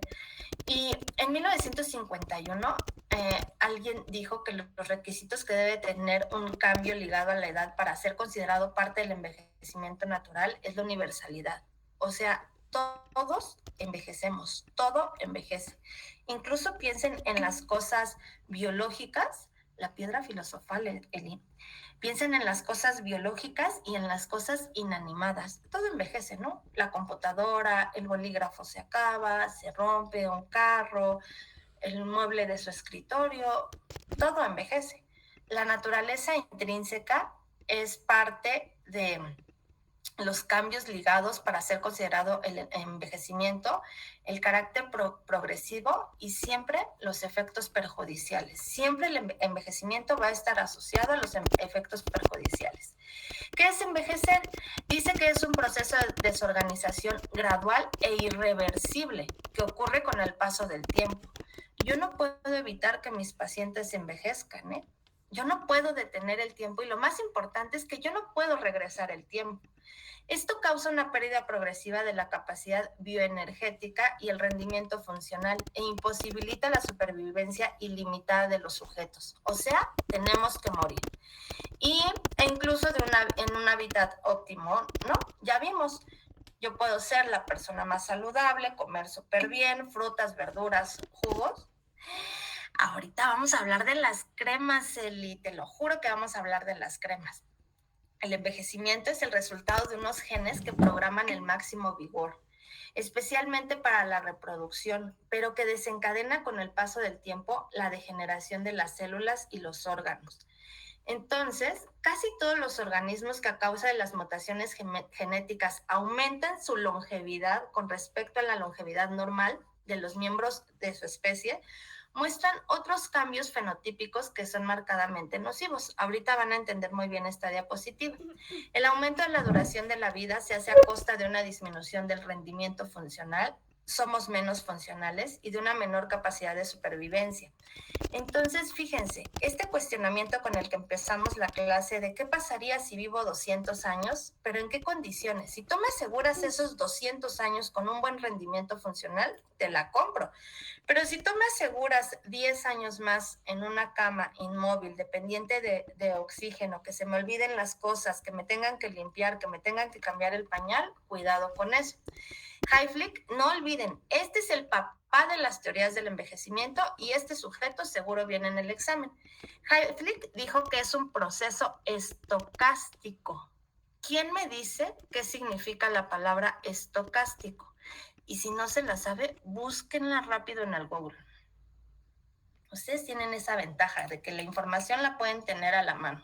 Y en 1951 alguien dijo que los requisitos que debe tener un cambio ligado a la edad para ser considerado parte del envejecimiento natural es la universalidad. O sea, todos envejecemos, todo envejece. Incluso piensen en las cosas biológicas, la piedra filosofal, Eli. Piensen en las cosas biológicas y en las cosas inanimadas. Todo envejece, ¿no? La computadora, el bolígrafo se acaba, se rompe un carro, el mueble de su escritorio, todo envejece. La naturaleza intrínseca es parte de los cambios ligados para ser considerado el envejecimiento, el carácter progresivo y siempre los efectos perjudiciales. Siempre el envejecimiento va a estar asociado a los efectos perjudiciales. ¿Qué es envejecer? Dice que es un proceso de desorganización gradual e irreversible que ocurre con el paso del tiempo. Yo no puedo evitar que mis pacientes envejezcan, ¿eh? Yo no puedo detener el tiempo y lo más importante es que yo no puedo regresar el tiempo. Esto causa una pérdida progresiva de la capacidad bioenergética y el rendimiento funcional e imposibilita la supervivencia ilimitada de los sujetos. O sea, tenemos que morir. E incluso en un hábitat óptimo, ¿no? Ya vimos, yo puedo ser la persona más saludable, comer súper bien, frutas, verduras, jugos. Ahorita vamos a hablar de las cremas, Eli, te lo juro que vamos a hablar de las cremas. El envejecimiento es el resultado de unos genes que programan el máximo vigor, especialmente para la reproducción, pero que desencadena con el paso del tiempo la degeneración de las células y los órganos. Entonces, casi todos los organismos que a causa de las mutaciones genéticas aumentan su longevidad con respecto a la longevidad normal de los miembros de su especie, muestran otros cambios fenotípicos que son marcadamente nocivos. Ahorita van a entender muy bien esta diapositiva. El aumento de la duración de la vida se hace a costa de una disminución del rendimiento funcional, somos menos funcionales y de una menor capacidad de supervivencia. Entonces, fíjense, este cuestionamiento con el que empezamos la clase de qué pasaría si vivo 200 años, pero en qué condiciones. Si tú me aseguras esos 200 años con un buen rendimiento funcional, te la compro. Pero si tú me aseguras 10 años más en una cama inmóvil, dependiente de oxígeno, que se me olviden las cosas, que me tengan que limpiar, que me tengan que cambiar el pañal, cuidado con eso. Hayflick, no olviden, este es el papá de las teorías del envejecimiento y este sujeto seguro viene en el examen. Hayflick dijo que es un proceso estocástico. ¿Quién me dice qué significa la palabra estocástico? Y si no se la sabe, búsquenla rápido en el Google. Ustedes tienen esa ventaja de que la información la pueden tener a la mano.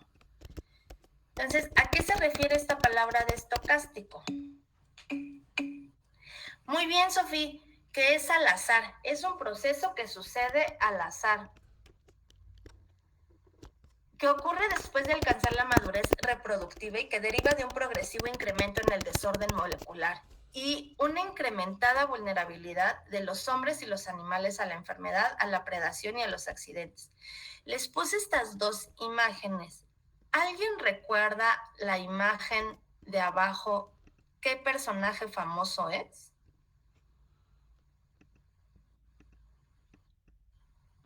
Entonces, ¿a qué se refiere esta palabra de estocástico? Muy bien, Sofía, que es al azar. Es un proceso que sucede al azar, que ocurre después de alcanzar la madurez reproductiva y que deriva de un progresivo incremento en el desorden molecular y una incrementada vulnerabilidad de los hombres y los animales a la enfermedad, a la predación y a los accidentes. Les puse estas dos imágenes. ¿Alguien recuerda la imagen de abajo? ¿Qué personaje famoso es?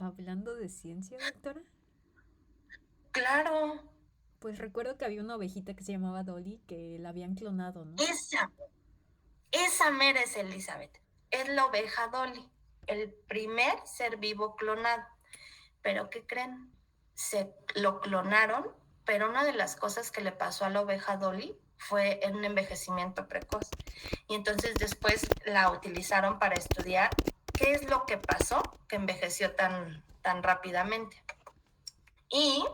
¿Hablando de ciencia, doctora? Claro. Pues recuerdo que había una ovejita que se llamaba Dolly que la habían clonado, ¿no? Esa mera es Elizabeth. Es la oveja Dolly, el primer ser vivo clonado. ¿Pero qué creen? Se lo clonaron, pero una de las cosas que le pasó a la oveja Dolly fue un envejecimiento precoz. Y entonces después la utilizaron para estudiar qué es lo que pasó que envejeció tan rápidamente. Y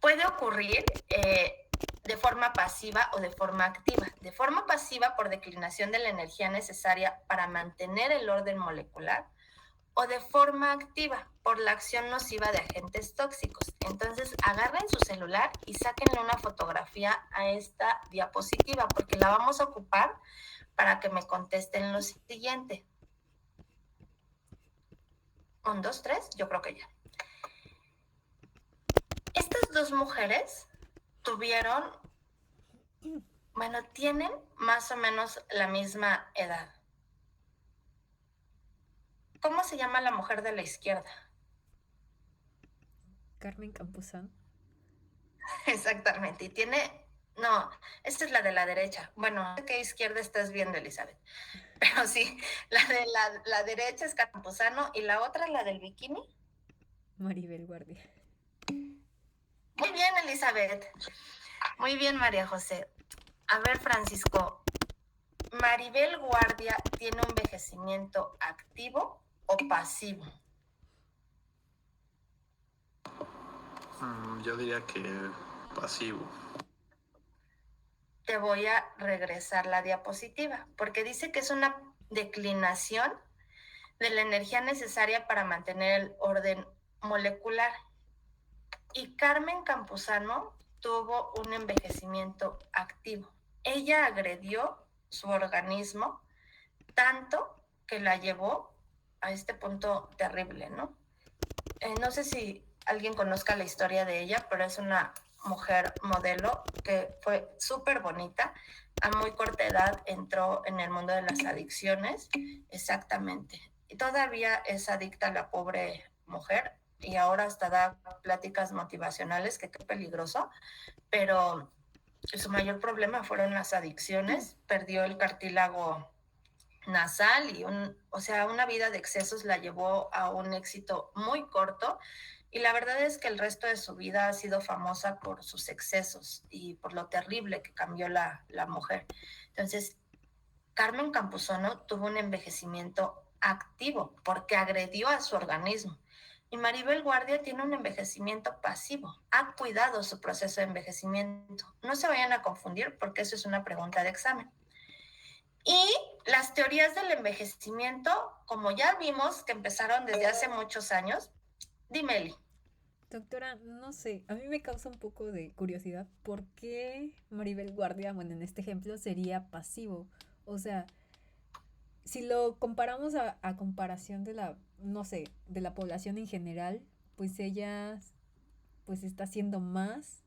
puede ocurrir de forma pasiva o de forma activa. De forma pasiva por declinación de la energía necesaria para mantener el orden molecular, o de forma activa por la acción nociva de agentes tóxicos. Entonces, agarren su celular y sáquenle una fotografía a esta diapositiva, porque la vamos a ocupar para que me contesten lo siguiente. 1, 2, 3, yo creo que ya. Estas dos mujeres tienen más o menos la misma edad. ¿Cómo se llama la mujer de la izquierda? Carmen Campuzano. Exactamente. Y no, esta es la de la derecha. Bueno, ¿qué izquierda estás viendo, Elizabeth? Pero sí, la de la derecha es Campuzano y la otra, la del bikini. Maribel Guardia. Muy bien, Elizabeth. Muy bien, María José. A ver, Francisco, ¿Maribel Guardia tiene un envejecimiento activo o pasivo? Yo diría que pasivo. Te voy a regresar la diapositiva, porque dice que es una declinación de la energía necesaria para mantener el orden molecular. Y Carmen Campuzano tuvo un envejecimiento activo. Ella agredió su organismo tanto que la llevó a este punto terrible, ¿no? No sé si alguien conozca la historia de ella, pero es una mujer modelo que fue súper bonita. A muy corta edad entró en el mundo de las adicciones, exactamente. Y todavía es adicta a la pobre mujer y ahora hasta da pláticas motivacionales, que qué peligroso, pero su mayor problema fueron las adicciones. Perdió el cartílago nasal y una vida de excesos la llevó a un éxito muy corto. Y la verdad es que el resto de su vida ha sido famosa por sus excesos y por lo terrible que cambió la mujer. Entonces, Carmen Campuzano tuvo un envejecimiento activo porque agredió a su organismo. Y Maribel Guardia tiene un envejecimiento pasivo. Ha cuidado su proceso de envejecimiento. No se vayan a confundir porque eso es una pregunta de examen. Y las teorías del envejecimiento, como ya vimos que empezaron desde hace muchos años, dime, Eli. Doctora, no sé, a mí me causa un poco de curiosidad por qué Maribel Guardia, bueno, en este ejemplo sería pasivo. O sea, si lo comparamos a comparación de la, no sé, de la población en general, pues ella pues está haciendo más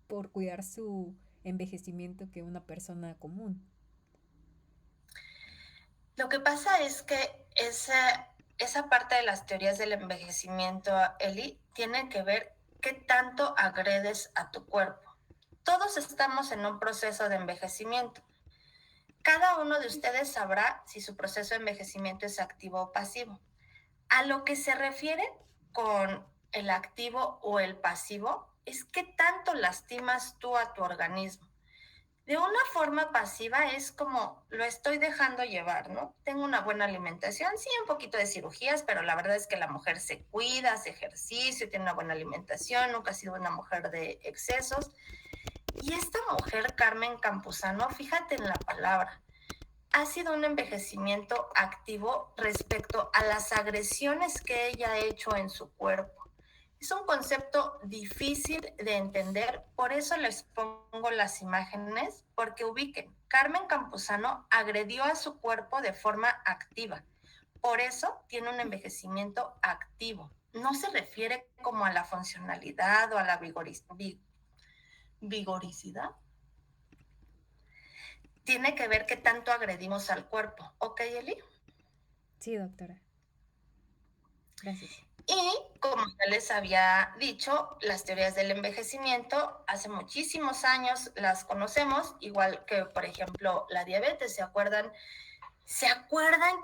por cuidar su envejecimiento que una persona común. Lo que pasa es que esa parte de las teorías del envejecimiento, Eli, tiene que ver qué tanto agredes a tu cuerpo. Todos estamos en un proceso de envejecimiento. Cada uno de ustedes sabrá si su proceso de envejecimiento es activo o pasivo. A lo que se refiere con el activo o el pasivo es qué tanto lastimas tú a tu organismo. De una forma pasiva es como lo estoy dejando llevar, ¿no? Tengo una buena alimentación, sí, un poquito de cirugías, pero la verdad es que la mujer se cuida, hace ejercicio, tiene una buena alimentación, nunca ha sido una mujer de excesos. Y esta mujer, Carmen Campuzano, fíjate en la palabra, ha sido un envejecimiento activo respecto a las agresiones que ella ha hecho en su cuerpo. Es un concepto difícil de entender, por eso les pongo las imágenes, porque ubiquen, Carmen Campuzano agredió a su cuerpo de forma activa, por eso tiene un envejecimiento activo. No se refiere como a la funcionalidad o a la vigoricidad. Tiene que ver qué tanto agredimos al cuerpo. ¿Ok, Eli? Sí, doctora. Gracias. Y como ya les había dicho, las teorías del envejecimiento hace muchísimos años las conocemos, igual que, por ejemplo, la diabetes. ¿Se acuerdan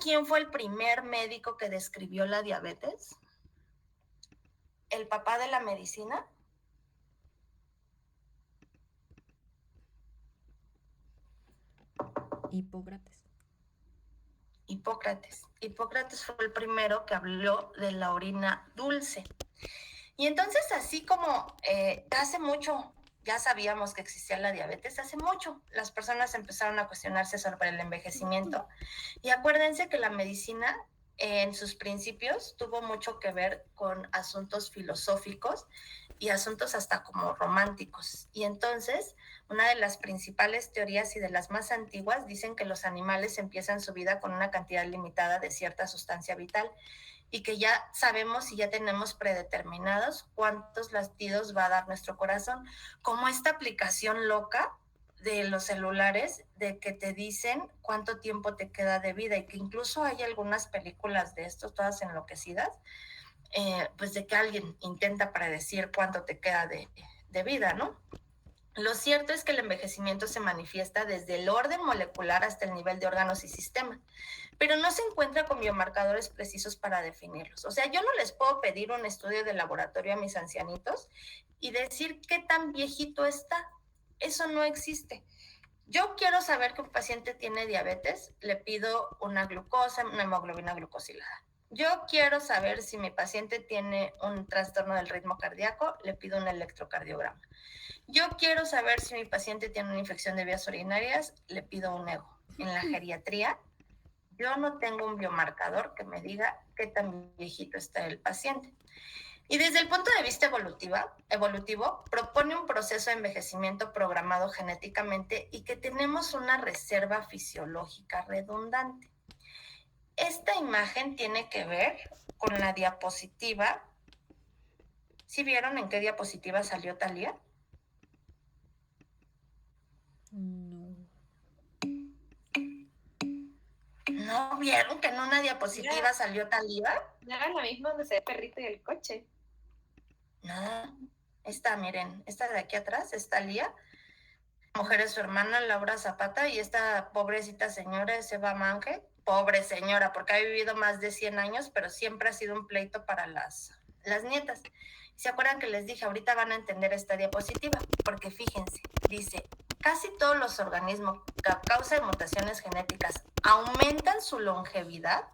quién fue el primer médico que describió la diabetes? ¿El papá de la medicina? Hipócrates fue el primero que habló de la orina dulce. Y entonces, así como hace mucho ya sabíamos que existía la diabetes, hace mucho las personas empezaron a cuestionarse sobre el envejecimiento. Y acuérdense que la medicina en sus principios tuvo mucho que ver con asuntos filosóficos y asuntos hasta como románticos. Y entonces, una de las principales teorías y de las más antiguas dicen que los animales empiezan su vida con una cantidad limitada de cierta sustancia vital y que ya sabemos y ya tenemos predeterminados cuántos latidos va a dar nuestro corazón, como esta aplicación loca de los celulares de que te dicen cuánto tiempo te queda de vida, y que incluso hay algunas películas de esto, todas enloquecidas, pues de que alguien intenta predecir cuánto te queda de vida, ¿no? Lo cierto es que el envejecimiento se manifiesta desde el orden molecular hasta el nivel de órganos y sistemas, pero no se encuentra con biomarcadores precisos para definirlos. O sea, yo no les puedo pedir un estudio de laboratorio a mis ancianitos y decir qué tan viejito está. Eso no existe. Yo quiero saber que un paciente tiene diabetes, le pido una glucosa, una hemoglobina glucosilada. Yo quiero saber si mi paciente tiene un trastorno del ritmo cardíaco, le pido un electrocardiograma. Yo quiero saber si mi paciente tiene una infección de vías urinarias, le pido un EGO. En la geriatría, yo no tengo un biomarcador que me diga qué tan viejito está el paciente. Y desde el punto de vista evolutivo, propone un proceso de envejecimiento programado genéticamente y que tenemos una reserva fisiológica redundante. Esta imagen tiene que ver con la diapositiva. ¿Sí vieron en qué diapositiva salió Thalía? ¿No vieron que en una diapositiva salió Thalía? ¿No era la misma donde se ve el perrito y el coche? No, esta, miren, esta de aquí atrás es Thalía. La mujer es su hermana, Laura Zapata, y esta pobrecita señora es Eva Mange. Pobre señora, porque ha vivido más de 100 años, pero siempre ha sido un pleito para las nietas. ¿Se acuerdan que les dije? Ahorita van a entender esta diapositiva, porque fíjense, dice, casi todos los organismos que a causa de mutaciones genéticas aumentan su longevidad,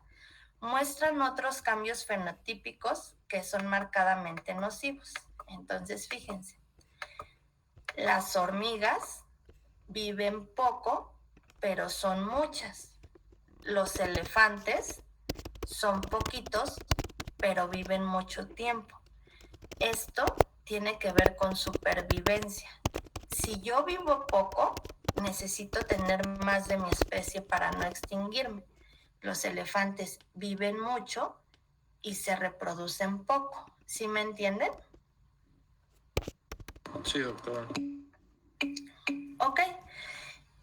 muestran otros cambios fenotípicos que son marcadamente nocivos. Entonces, fíjense, las hormigas viven poco, pero son muchas. Los elefantes son poquitos, pero viven mucho tiempo. Esto tiene que ver con supervivencia. Si yo vivo poco, necesito tener más de mi especie para no extinguirme. Los elefantes viven mucho y se reproducen poco. ¿Sí me entienden? Sí, doctora. Ok.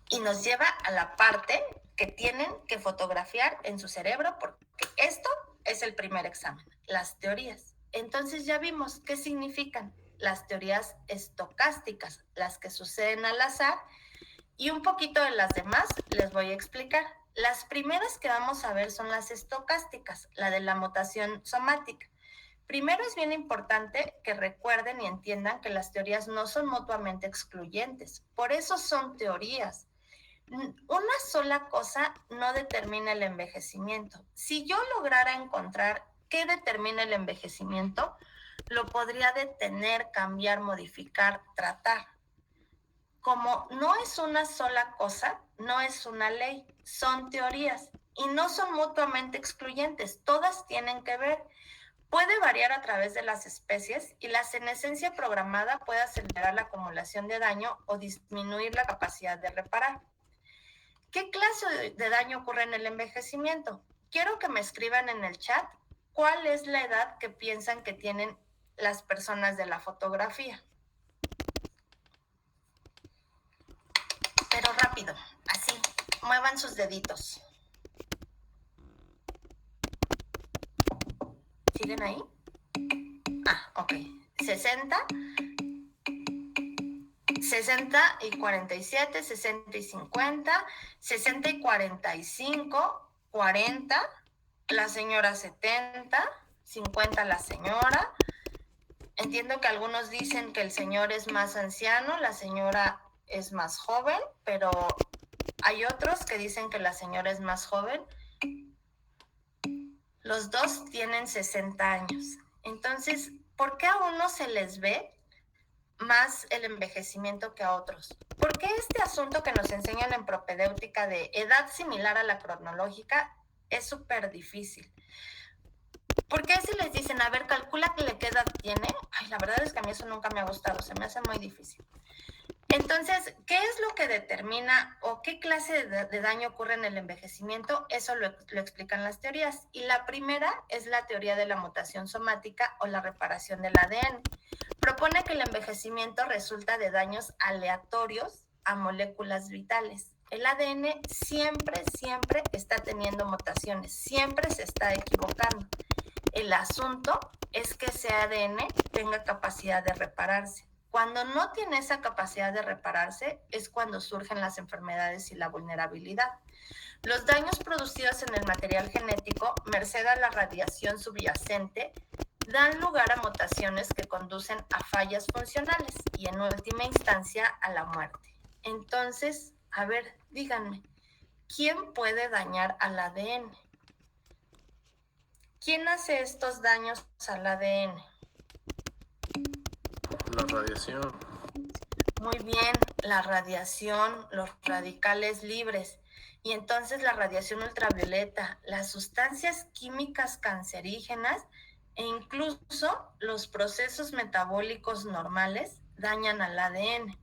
Y nos lleva a la parte que tienen que fotografiar en su cerebro, porque esto es el primer examen, las teorías. Entonces ya vimos qué significan las teorías estocásticas, las que suceden al azar, y un poquito de las demás les voy a explicar. Las primeras que vamos a ver son las estocásticas, la de la mutación somática. Primero es bien importante que recuerden y entiendan que las teorías no son mutuamente excluyentes, por eso son teorías. Una sola cosa no determina el envejecimiento. Si yo lograra encontrar qué determina el envejecimiento, lo podría detener, cambiar, modificar, tratar. Como no es una sola cosa, no es una ley, son teorías y no son mutuamente excluyentes, todas tienen que ver. Puede variar a través de las especies y la senescencia programada puede acelerar la acumulación de daño o disminuir la capacidad de reparar. ¿Qué clase de daño ocurre en el envejecimiento? Quiero que me escriban en el chat cuál es la edad que piensan que tienen las personas de la fotografía. Pero rápido, así, muevan sus deditos. ¿Siguen ahí? Ok. 60 y 47, 60 y 50, 60 y 45, 40, la señora 70, 50 la señora. Entiendo que algunos dicen que el señor es más anciano, la señora es más joven, pero hay otros que dicen que la señora es más joven. Los dos tienen 60 años. Entonces, ¿por qué a unos se les ve más el envejecimiento que a otros? ¿Por qué este asunto que nos enseñan en propedéutica de edad similar a la cronológica es súper difícil? ¿Por qué si les dicen, a ver, calcula qué edad tiene? Ay, la verdad es que a mí eso nunca me ha gustado, se me hace muy difícil. Entonces, ¿qué es lo que determina o qué clase de daño ocurre en el envejecimiento? Eso lo explican las teorías. Y la primera es la teoría de la mutación somática o la reparación del ADN. Propone que el envejecimiento resulta de daños aleatorios a moléculas vitales. El ADN siempre está teniendo mutaciones, siempre se está equivocando. El asunto es que ese ADN tenga capacidad de repararse. Cuando no tiene esa capacidad de repararse es cuando surgen las enfermedades y la vulnerabilidad. Los daños producidos en el material genético, merced a la radiación subyacente, dan lugar a mutaciones que conducen a fallas funcionales y en última instancia a la muerte. Entonces, a ver, díganme, ¿quién puede dañar al ADN? ¿Quién hace estos daños al ADN? La radiación. Muy bien, la radiación, los radicales libres y entonces la radiación ultravioleta, las sustancias químicas cancerígenas e incluso los procesos metabólicos normales dañan al ADN.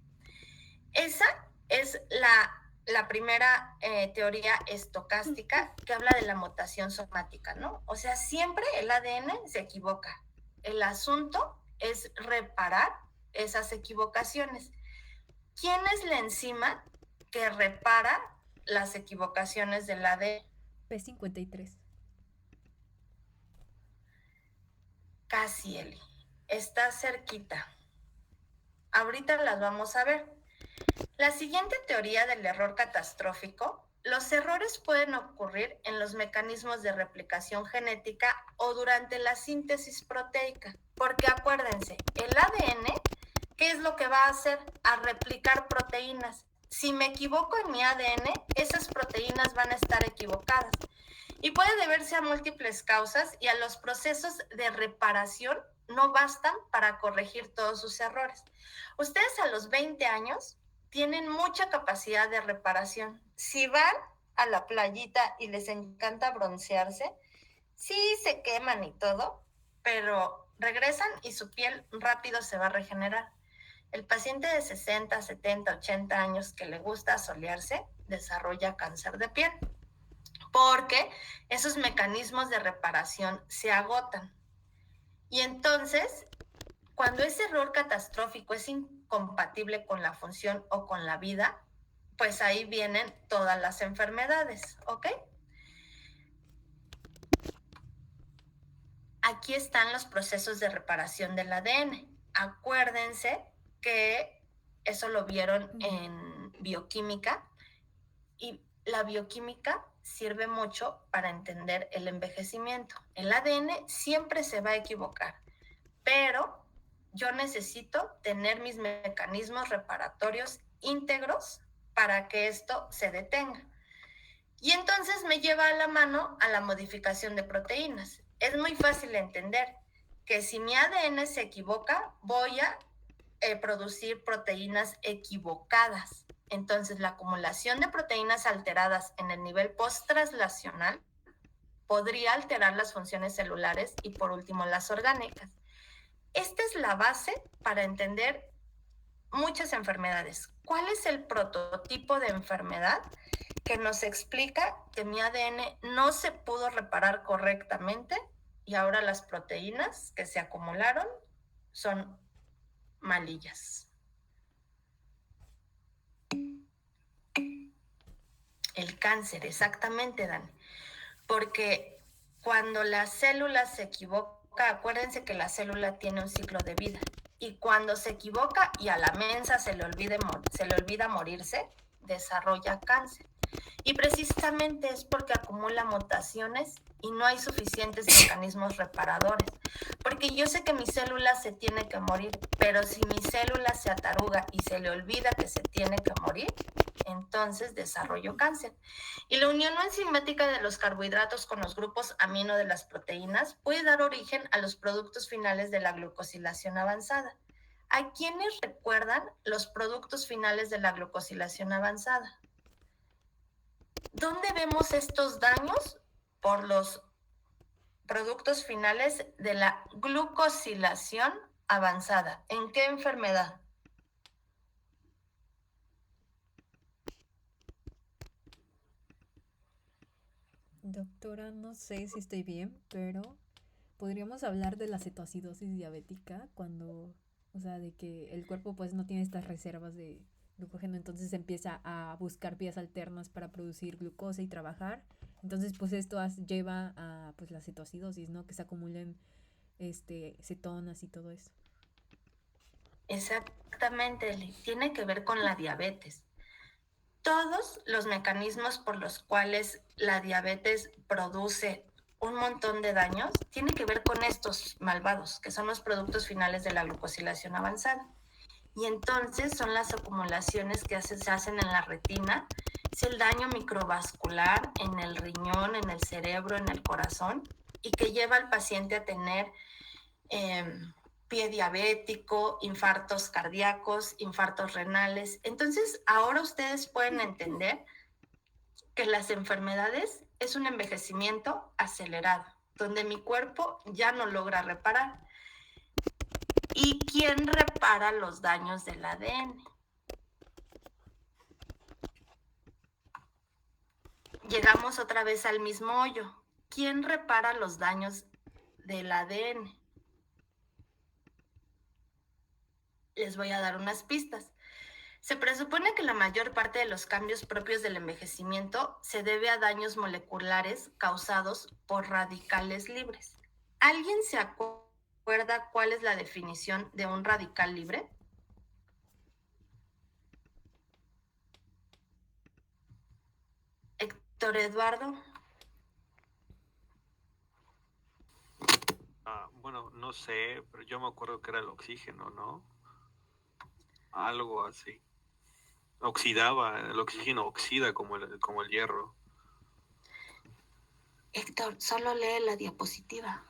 Esa es la primera teoría estocástica que habla de la mutación somática, ¿no? O sea, siempre el ADN se equivoca. El asunto es reparar esas equivocaciones. ¿Quién es la enzima que repara las equivocaciones del ADN? P53. Casi, Eli. Está cerquita. Ahorita las vamos a ver. La siguiente teoría del error catastrófico, los errores pueden ocurrir en los mecanismos de replicación genética o durante la síntesis proteica, porque acuérdense, el ADN, ¿qué es lo que va a hacer? A replicar proteínas. Si me equivoco en mi ADN, esas proteínas van a estar equivocadas. Y puede deberse a múltiples causas y a los procesos de reparación no bastan para corregir todos sus errores. Ustedes a los 20 años tienen mucha capacidad de reparación. Si van a la playita y les encanta broncearse, sí se queman y todo, pero regresan y su piel rápido se va a regenerar. El paciente de 60, 70, 80 años que le gusta solearse desarrolla cáncer de piel, porque esos mecanismos de reparación se agotan. Y entonces, cuando ese error catastrófico es incompatible con la función o con la vida, pues ahí vienen todas las enfermedades, ¿ok? Aquí están los procesos de reparación del ADN. Acuérdense que eso lo vieron en bioquímica y la bioquímica sirve mucho para entender el envejecimiento. El ADN siempre se va a equivocar, pero yo necesito tener mis mecanismos reparatorios íntegros para que esto se detenga. Y entonces me lleva a la mano a la modificación de proteínas. Es muy fácil entender que si mi ADN se equivoca, voy a producir proteínas equivocadas. Entonces, la acumulación de proteínas alteradas en el nivel post-translacional podría alterar las funciones celulares y, por último, las orgánicas. Esta es la base para entender muchas enfermedades. ¿Cuál es el prototipo de enfermedad que nos explica que mi ADN no se pudo reparar correctamente y ahora las proteínas que se acumularon son malillas? El cáncer, exactamente, Dani. Porque cuando la célula se equivoca, acuérdense que la célula tiene un ciclo de vida. Y cuando se equivoca y a la mensa se le olvida morirse, desarrolla cáncer. Y precisamente es porque acumula mutaciones y no hay suficientes mecanismos reparadores. Porque yo sé que mi célula se tiene que morir, pero si mi célula se ataruga y se le olvida que se tiene que morir, entonces desarrollo cáncer. Y la unión no enzimática de los carbohidratos con los grupos amino de las proteínas puede dar origen a los productos finales de la glucosilación avanzada. ¿A quiénes recuerdan los productos finales de la glucosilación avanzada? ¿Dónde vemos estos daños? Por los productos finales de la glucosilación avanzada. ¿En qué enfermedad? Doctora, no sé si estoy bien, pero podríamos hablar de la cetoacidosis diabética cuando, o sea, de que el cuerpo pues no tiene estas reservas de glucógeno, entonces empieza a buscar vías alternas para producir glucosa y trabajar. Entonces pues esto lleva a pues la cetoacidosis, ¿no? Que se acumulen cetonas y todo eso. Exactamente, Eli. Tiene que ver con la diabetes. Todos los mecanismos por los cuales la diabetes produce un montón de daños tiene que ver con estos malvados, que son los productos finales de la glucosilación avanzada. Y entonces son las acumulaciones que se hacen en la retina, es el daño microvascular en el riñón, en el cerebro, en el corazón, y que lleva al paciente a tener pie diabético, infartos cardíacos, infartos renales. Entonces, ahora ustedes pueden entender que las enfermedades es un envejecimiento acelerado, donde mi cuerpo ya no logra reparar. ¿Y quién repara los daños del ADN? Llegamos otra vez al mismo hoyo. ¿Quién repara los daños del ADN? Les voy a dar unas pistas. Se presupone que la mayor parte de los cambios propios del envejecimiento se debe a daños moleculares causados por radicales libres. ¿Alguien se acuerda cuál es la definición de un radical libre? Héctor Eduardo. Bueno, no sé, pero yo me acuerdo que era el oxígeno, ¿no? Algo así. Oxidaba, el oxígeno oxida como el hierro. Héctor, solo lee la diapositiva.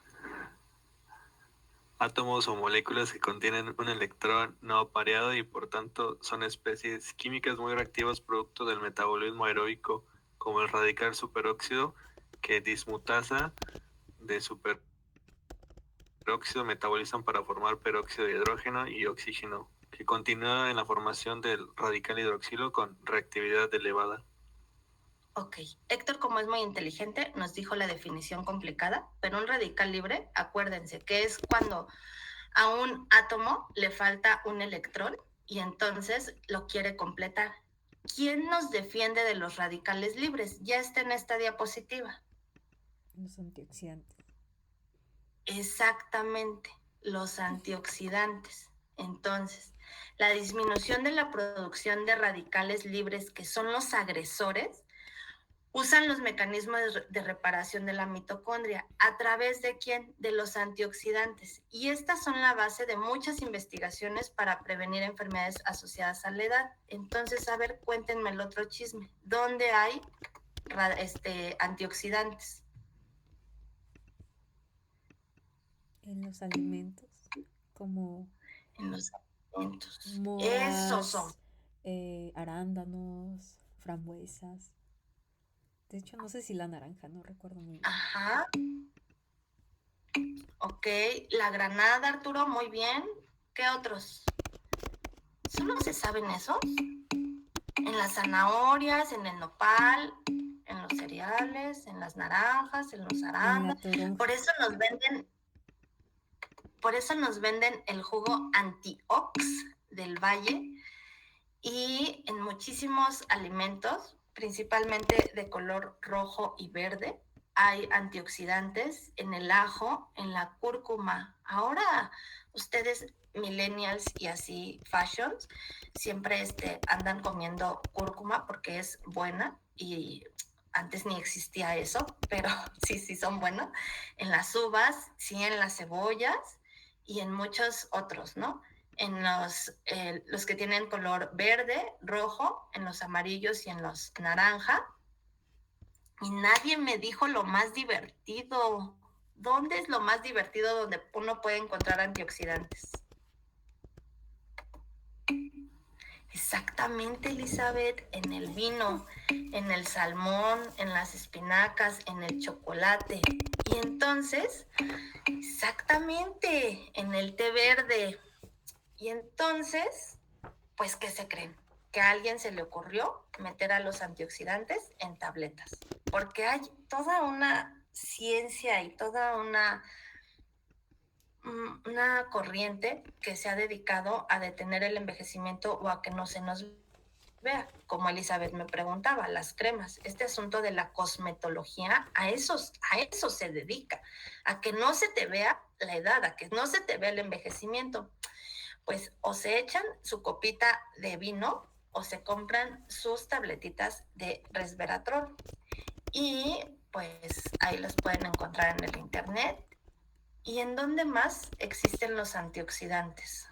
Átomos o moléculas que contienen un electrón no apareado y por tanto son especies químicas muy reactivas producto del metabolismo aeróbico, como el radical superóxido, que dismutasa de superóxido metabolizan para formar peróxido de hidrógeno y oxígeno, que continúa en la formación del radical hidroxilo con reactividad elevada. Ok, Héctor, como es muy inteligente, nos dijo la definición complicada, pero un radical libre, acuérdense, que es cuando a un átomo le falta un electrón y entonces lo quiere completar. ¿Quién nos defiende de los radicales libres? Ya está en esta diapositiva. Los antioxidantes. Exactamente, los antioxidantes. Entonces, la disminución de la producción de radicales libres, que son los agresores, usan los mecanismos de reparación de la mitocondria. ¿A través de quién? De los antioxidantes. Y estas son la base de muchas investigaciones para prevenir enfermedades asociadas a la edad. Entonces, a ver, cuéntenme el otro chisme. ¿Dónde hay antioxidantes? En los alimentos, como en los alimentos. Moras, Esos son. Arándanos, frambuesas. De hecho, no sé si la naranja, no recuerdo muy bien. Ajá. Ok, la granada, Arturo, muy bien. ¿Qué otros? ¿Solo se saben esos? En las zanahorias, en el nopal, en los cereales, en las naranjas, en los arándanos. Por eso nos venden el jugo antiox del Valle y en muchísimos alimentos, principalmente de color rojo y verde, hay antioxidantes en el ajo, en la cúrcuma. Ahora ustedes millennials y así fashions siempre andan comiendo cúrcuma porque es buena y antes ni existía eso, pero sí son buenas. En las uvas, sí, en las cebollas y en muchos otros, ¿no? En los que tienen color verde, rojo, en los amarillos y en los naranja. Y nadie me dijo lo más divertido. ¿Dónde es lo más divertido donde uno puede encontrar antioxidantes? Exactamente, Elizabeth, en el vino, en el salmón, en las espinacas, en el chocolate. Y entonces, exactamente, en el té verde. Y entonces, pues, ¿qué se creen? Que a alguien se le ocurrió meter a los antioxidantes en tabletas. Porque hay toda una ciencia y toda una corriente que se ha dedicado a detener el envejecimiento o a que no se nos vea. Como Elizabeth me preguntaba, las cremas, este asunto de la cosmetología, a eso se dedica, a que no se te vea la edad, a que no se te vea el envejecimiento. Pues o se echan su copita de vino o se compran sus tabletitas de resveratrol. Y pues ahí los pueden encontrar en el internet. ¿Y en dónde más existen los antioxidantes?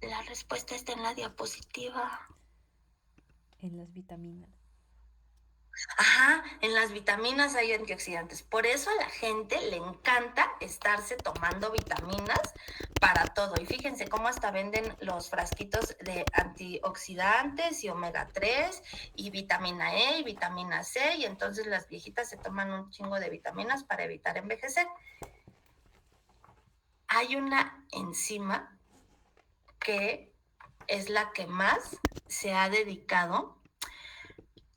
La respuesta está en la diapositiva. En las vitaminas. Ajá, en las vitaminas hay antioxidantes. Por eso a la gente le encanta estarse tomando vitaminas para todo. Y fíjense cómo hasta venden los frasquitos de antioxidantes y omega 3 y vitamina E y vitamina C. Y entonces las viejitas se toman un chingo de vitaminas para evitar envejecer. Hay una enzima que es la que más se ha dedicado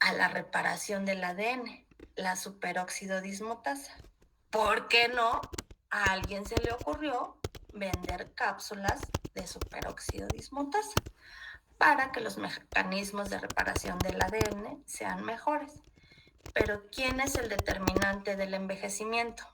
a la reparación del ADN, la superóxido dismutasa. ¿Por qué no a alguien se le ocurrió vender cápsulas de superóxido dismutasa para que los mecanismos de reparación del ADN sean mejores? Pero ¿quién es el determinante del envejecimiento?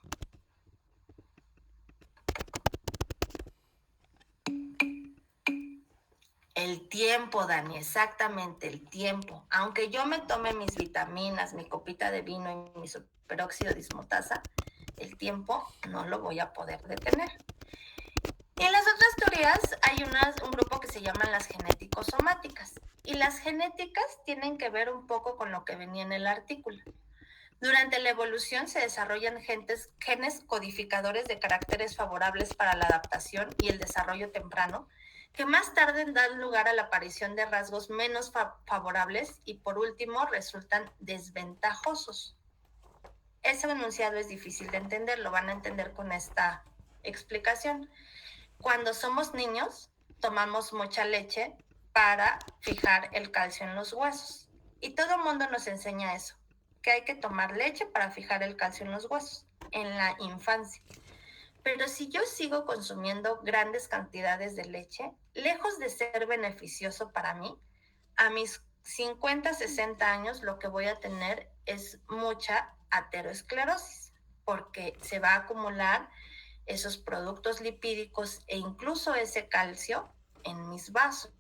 El tiempo, Dani, exactamente el tiempo. Aunque yo me tome mis vitaminas, mi copita de vino y mi superóxido dismutasa, el tiempo no lo voy a poder detener. Y en las otras teorías hay un grupo que se llaman las genético-somáticas. Y las genéticas tienen que ver un poco con lo que venía en el artículo. Durante la evolución se desarrollan genes codificadores de caracteres favorables para la adaptación y el desarrollo temprano, que más tarde dan lugar a la aparición de rasgos menos favorables y por último resultan desventajosos. Ese enunciado es difícil de entender, lo van a entender con esta explicación. Cuando somos niños, tomamos mucha leche para fijar el calcio en los huesos. Y todo el mundo nos enseña eso, que hay que tomar leche para fijar el calcio en los huesos, en la infancia. Pero si yo sigo consumiendo grandes cantidades de leche, lejos de ser beneficioso para mí, a mis 50, 60 años lo que voy a tener es mucha aterosclerosis, porque se va a acumular esos productos lipídicos e incluso ese calcio en mis vasos.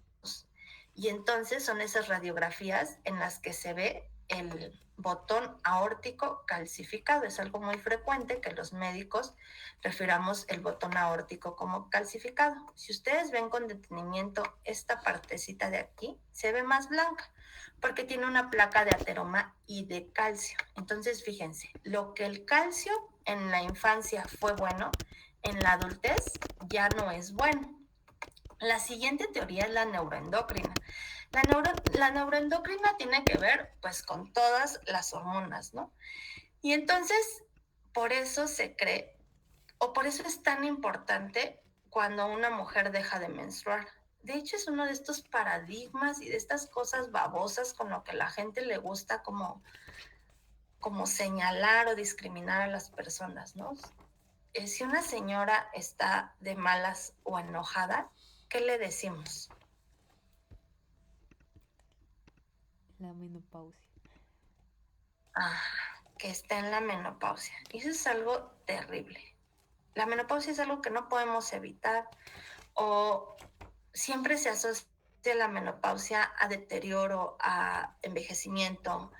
Y entonces son esas radiografías en las que se ve el botón aórtico calcificado. Es algo muy frecuente que los médicos refiramos el botón aórtico como calcificado. Si ustedes ven con detenimiento esta partecita de aquí, se ve más blanca porque tiene una placa de ateroma y de calcio. Entonces, fíjense, lo que el calcio en la infancia fue bueno, en la adultez ya no es bueno. La siguiente teoría es la neuroendocrina. La neuroendocrina tiene que ver pues con todas las hormonas, ¿no? Y entonces, por eso se cree, o por eso es tan importante cuando una mujer deja de menstruar. De hecho, es uno de estos paradigmas y de estas cosas babosas con lo que la gente le gusta como señalar o discriminar a las personas, ¿no? Si una señora está de malas o enojada, ¿qué le decimos? La menopausia. Que está en la menopausia. Y eso es algo terrible. La menopausia es algo que no podemos evitar o siempre se asocia la menopausia a deterioro, a envejecimiento,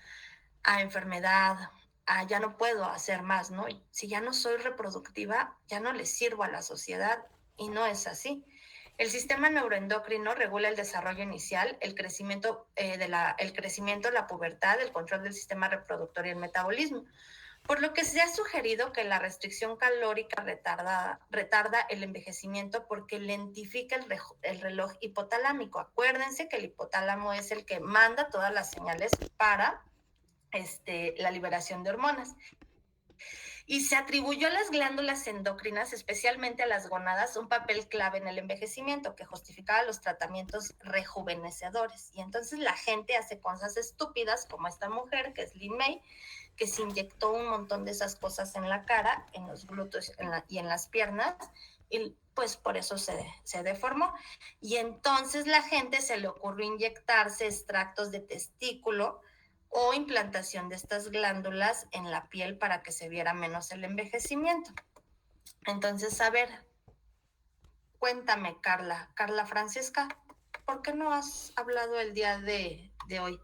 a enfermedad, a ya no puedo hacer más, ¿no? Si ya no soy reproductiva, ya no le sirvo a la sociedad y no es así. El sistema neuroendocrino regula el desarrollo inicial, el crecimiento, la pubertad, el control del sistema reproductor y el metabolismo. Por lo que se ha sugerido que la restricción calórica retarda el envejecimiento porque lentifica el reloj hipotalámico. Acuérdense que el hipotálamo es el que manda todas las señales para la liberación de hormonas. Y se atribuyó a las glándulas endocrinas, especialmente a las gónadas, un papel clave en el envejecimiento que justificaba los tratamientos rejuvenecedores. Y entonces la gente hace cosas estúpidas, como esta mujer, que es Lin May, que se inyectó un montón de esas cosas en la cara, en los glúteos y en las piernas, y pues por eso se deformó. Y entonces la gente se le ocurrió inyectarse extractos de testículo o implantación de estas glándulas en la piel para que se viera menos el envejecimiento. Entonces, a ver, cuéntame, Carla Francesca, ¿por qué no has hablado el día de hoy?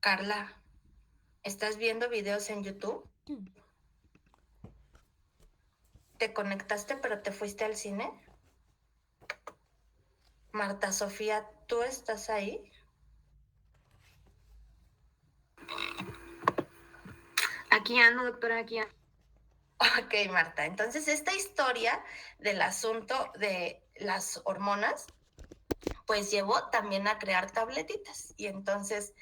Carla, ¿estás viendo videos en YouTube? ¿Te conectaste pero te fuiste al cine? Marta Sofía, ¿tú estás ahí? Aquí ando, doctora, aquí ando. Ok, Marta. Entonces, esta historia del asunto de las hormonas, pues llevó también a crear tabletitas. Y entonces,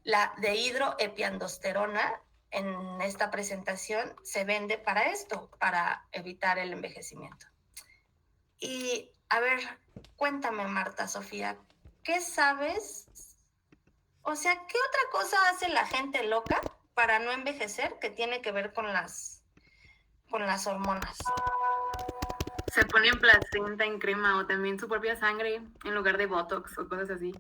la dehidroepiandrosterona en esta presentación se vende para esto, para evitar el envejecimiento. Y, a ver, cuéntame, Marta Sofía, ¿qué sabes? O sea, ¿qué otra cosa hace la gente loca para no envejecer que tiene que ver con las hormonas? Se ponen placenta en crema o también su propia sangre en lugar de Botox o cosas así.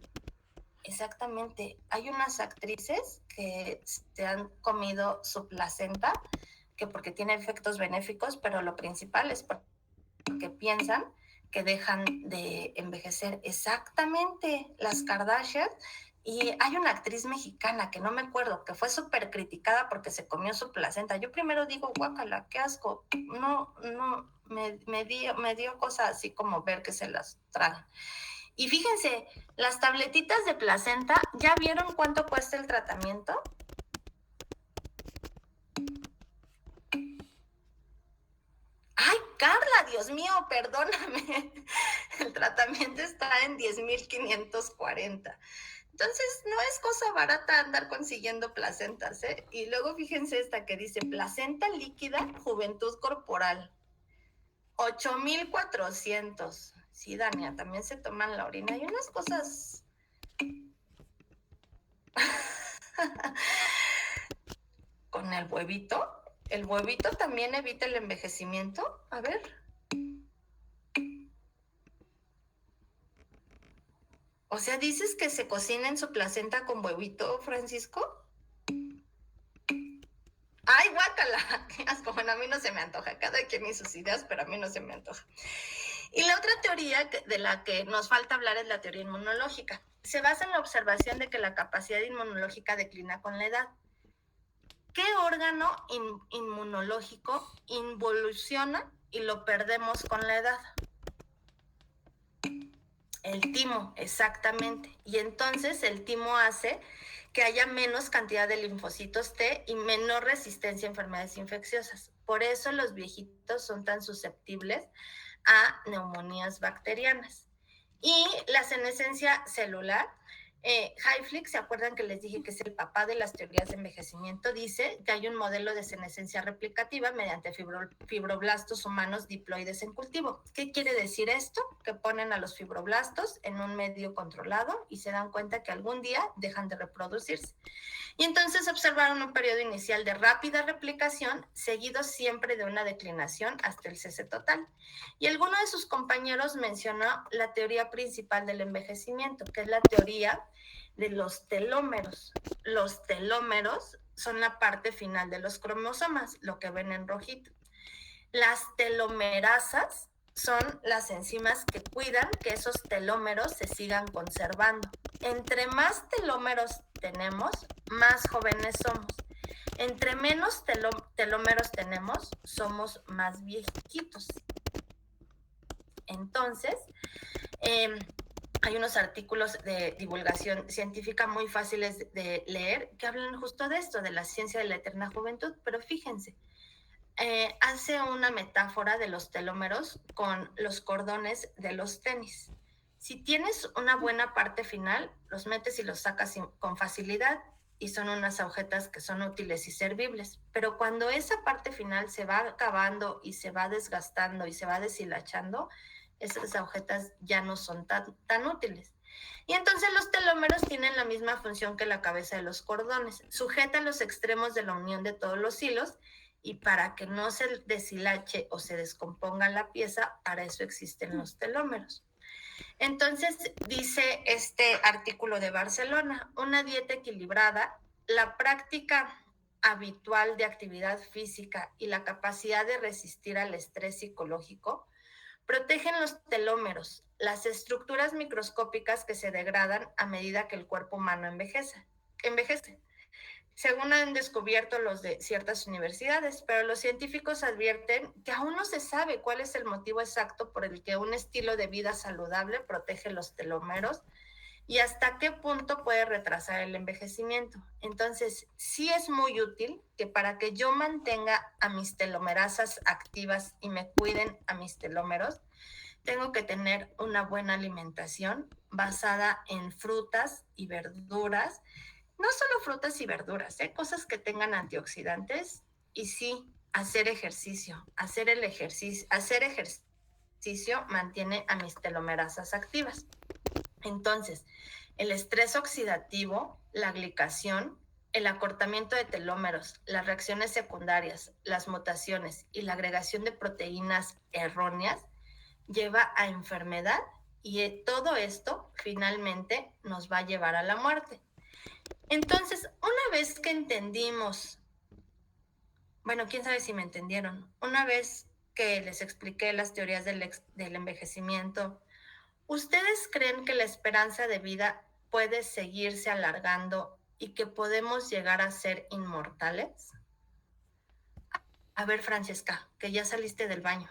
Exactamente. Hay unas actrices que se han comido su placenta, que porque tiene efectos benéficos, pero lo principal es porque piensan que dejan de envejecer. Exactamente, las Kardashian. Y hay una actriz mexicana que no me acuerdo, que fue súper criticada porque se comió su placenta. Yo primero digo, guácala, qué asco. No, me dio cosa así como ver que se las tragan. Y fíjense, las tabletitas de placenta, ¿ya vieron cuánto cuesta el tratamiento? Ay, Carla, Dios mío, perdóname. El tratamiento está en 10,540. Entonces, no es cosa barata andar consiguiendo placentas, ¿eh? Y luego fíjense esta que dice, placenta líquida, juventud corporal. 8,400. Sí, Dania, también se toman la orina. Hay unas cosas... Con el huevito. ¿El huevito también evita el envejecimiento? A ver. O sea, ¿dices que se cocina en su placenta con huevito, Francisco? ¡Ay, guácala! Qué asco. Bueno, a mí no se me antoja. Cada quien y sus ideas, pero a mí no se me antoja. Y la otra teoría de la que nos falta hablar es la teoría inmunológica. Se basa en la observación de que la capacidad inmunológica declina con la edad. ¿Qué órgano inmunológico involuciona y lo perdemos con la edad? El timo, exactamente. Y entonces el timo hace que haya menos cantidad de linfocitos T y menor resistencia a enfermedades infecciosas. Por eso los viejitos son tan susceptibles a neumonías bacterianas. Y la senescencia celular, Hayflick, ¿se acuerdan que les dije que es el papá de las teorías de envejecimiento? Dice que hay un modelo de senescencia replicativa mediante fibroblastos humanos diploides en cultivo. ¿Qué quiere decir esto? Que ponen a los fibroblastos en un medio controlado y se dan cuenta que algún día dejan de reproducirse. Y entonces observaron un periodo inicial de rápida replicación, seguido siempre de una declinación hasta el cese total. Y alguno de sus compañeros mencionó la teoría principal del envejecimiento, que es la teoría de los telómeros. Los telómeros son la parte final de los cromosomas, lo que ven en rojito. Las telomerasas son las enzimas que cuidan que esos telómeros se sigan conservando. Entre más telómeros tenemos, más jóvenes somos. Entre menos telómeros tenemos, somos más viejitos. Entonces, hay unos artículos de divulgación científica muy fáciles de leer que hablan justo de esto, de la ciencia de la eterna juventud, pero fíjense, hace una metáfora de los telómeros con los cordones de los tenis. Si tienes una buena parte final, los metes y los sacas con facilidad y son unas agujetas que son útiles y servibles. Pero cuando esa parte final se va acabando y se va desgastando y se va deshilachando, esas agujetas ya no son tan útiles. Y entonces los telómeros tienen la misma función que la cabeza de los cordones. Sujetan los extremos de la unión de todos los hilos y para que no se deshilache o se descomponga la pieza, para eso existen los telómeros. Entonces, dice este artículo de Barcelona, una dieta equilibrada, la práctica habitual de actividad física y la capacidad de resistir al estrés psicológico, protegen los telómeros, las estructuras microscópicas que se degradan a medida que el cuerpo humano envejece. Según han descubierto los de ciertas universidades, pero los científicos advierten que aún no se sabe cuál es el motivo exacto por el que un estilo de vida saludable protege los telómeros y hasta qué punto puede retrasar el envejecimiento. Entonces, sí es muy útil que para que yo mantenga a mis telomerasas activas y me cuiden a mis telómeros, tengo que tener una buena alimentación basada en frutas y verduras. No solo frutas y verduras, cosas que tengan antioxidantes y sí, hacer ejercicio. Hacer ejercicio mantiene a mis telomerasas activas. Entonces, el estrés oxidativo, la glicación, el acortamiento de telómeros, las reacciones secundarias, las mutaciones y la agregación de proteínas erróneas lleva a enfermedad y todo esto finalmente nos va a llevar a la muerte. Entonces, una vez que entendimos, bueno, quién sabe si me entendieron, una vez que les expliqué las teorías del envejecimiento, ¿ustedes creen que la esperanza de vida puede seguirse alargando y que podemos llegar a ser inmortales? A ver, Francesca, que ya saliste del baño.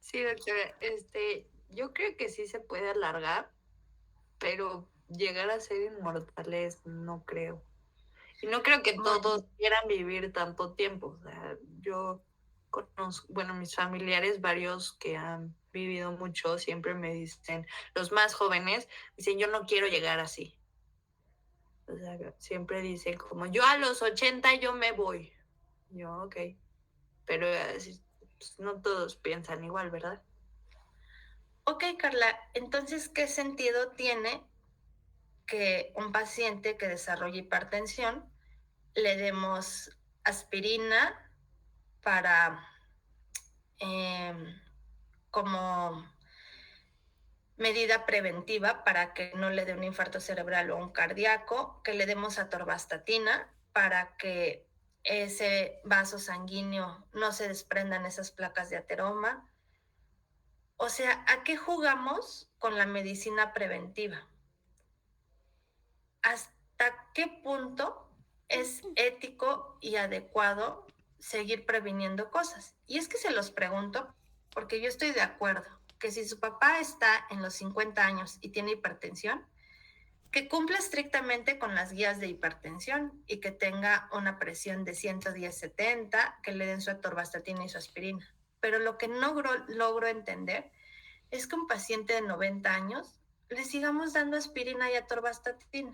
Sí, doctora, yo creo que sí se puede alargar, pero llegar a ser inmortales no creo. Y no creo que todos quieran vivir tanto tiempo. O sea, yo conozco, bueno, mis familiares, varios que han vivido mucho, siempre me dicen, los más jóvenes, dicen, yo no quiero llegar así. O sea, siempre dicen como, yo a los 80 yo me voy. Yo, ok. Pero pues, no todos piensan igual, ¿verdad? Ok, Carla, entonces, ¿qué sentido tiene que un paciente que desarrolle hipertensión le demos aspirina para como medida preventiva para que no le dé un infarto cerebral o un cardíaco, que le demos atorvastatina para que ese vaso sanguíneo no se desprendan esas placas de ateroma? O sea, ¿a qué jugamos con la medicina preventiva? ¿Hasta qué punto es ético y adecuado seguir previniendo cosas? Y es que se los pregunto porque yo estoy de acuerdo que si su papá está en los 50 años y tiene hipertensión, que cumpla estrictamente con las guías de hipertensión y que tenga una presión de 110/70, que le den su atorvastatina y su aspirina. Pero lo que no logro entender es que un paciente de 90 años le sigamos dando aspirina y atorvastatina.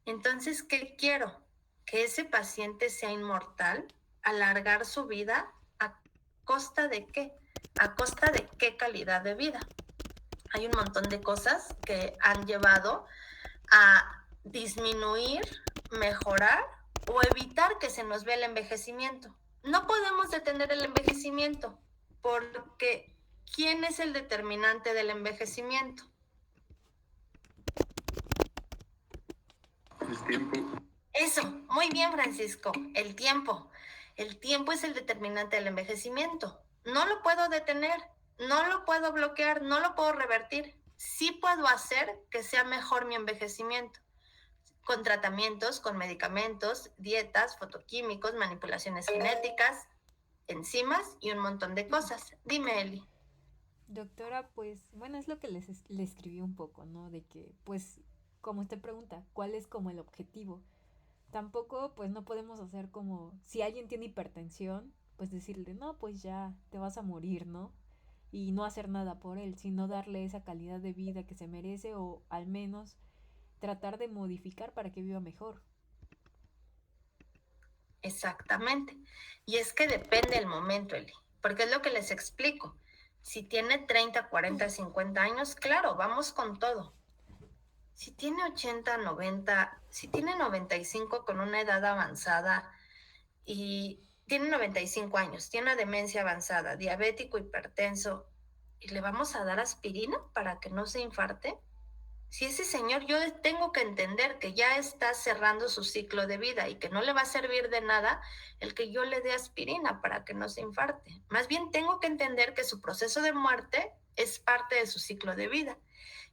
Entonces, ¿qué quiero? Que ese paciente sea inmortal, alargar su vida, ¿a costa de qué? ¿A costa de qué calidad de vida? Hay un montón de cosas que han llevado a disminuir, mejorar o evitar que se nos vea el envejecimiento. No podemos detener el envejecimiento porque ¿quién es el determinante del envejecimiento? El tiempo. Eso, muy bien, Francisco, el tiempo. El tiempo es el determinante del envejecimiento. No lo puedo detener, no lo puedo bloquear, no lo puedo revertir. Sí puedo hacer que sea mejor mi envejecimiento, con tratamientos, con medicamentos, dietas, fotoquímicos, manipulaciones genéticas, enzimas y un montón de cosas. Dime, Eli. Doctora, pues, bueno, es lo que le escribí un poco, ¿no? De que, pues, como usted pregunta, ¿cuál es como el objetivo? Tampoco, pues, no podemos hacer como, si alguien tiene hipertensión, pues decirle, no, pues ya te vas a morir, ¿no? Y no hacer nada por él, sino darle esa calidad de vida que se merece o al menos tratar de modificar para que viva mejor. Exactamente. Y es que depende el momento, Eli, porque es lo que les explico. Si tiene 30, 40, 50 años, claro, vamos con todo. Si tiene 80, 90, si tiene 95 con una edad avanzada y tiene 95 años, tiene una demencia avanzada, diabético, hipertenso, ¿y le vamos a dar aspirina para que no se infarte? Si ese señor, yo tengo que entender que ya está cerrando su ciclo de vida y que no le va a servir de nada el que yo le dé aspirina para que no se infarte. Más bien tengo que entender que su proceso de muerte es parte de su ciclo de vida.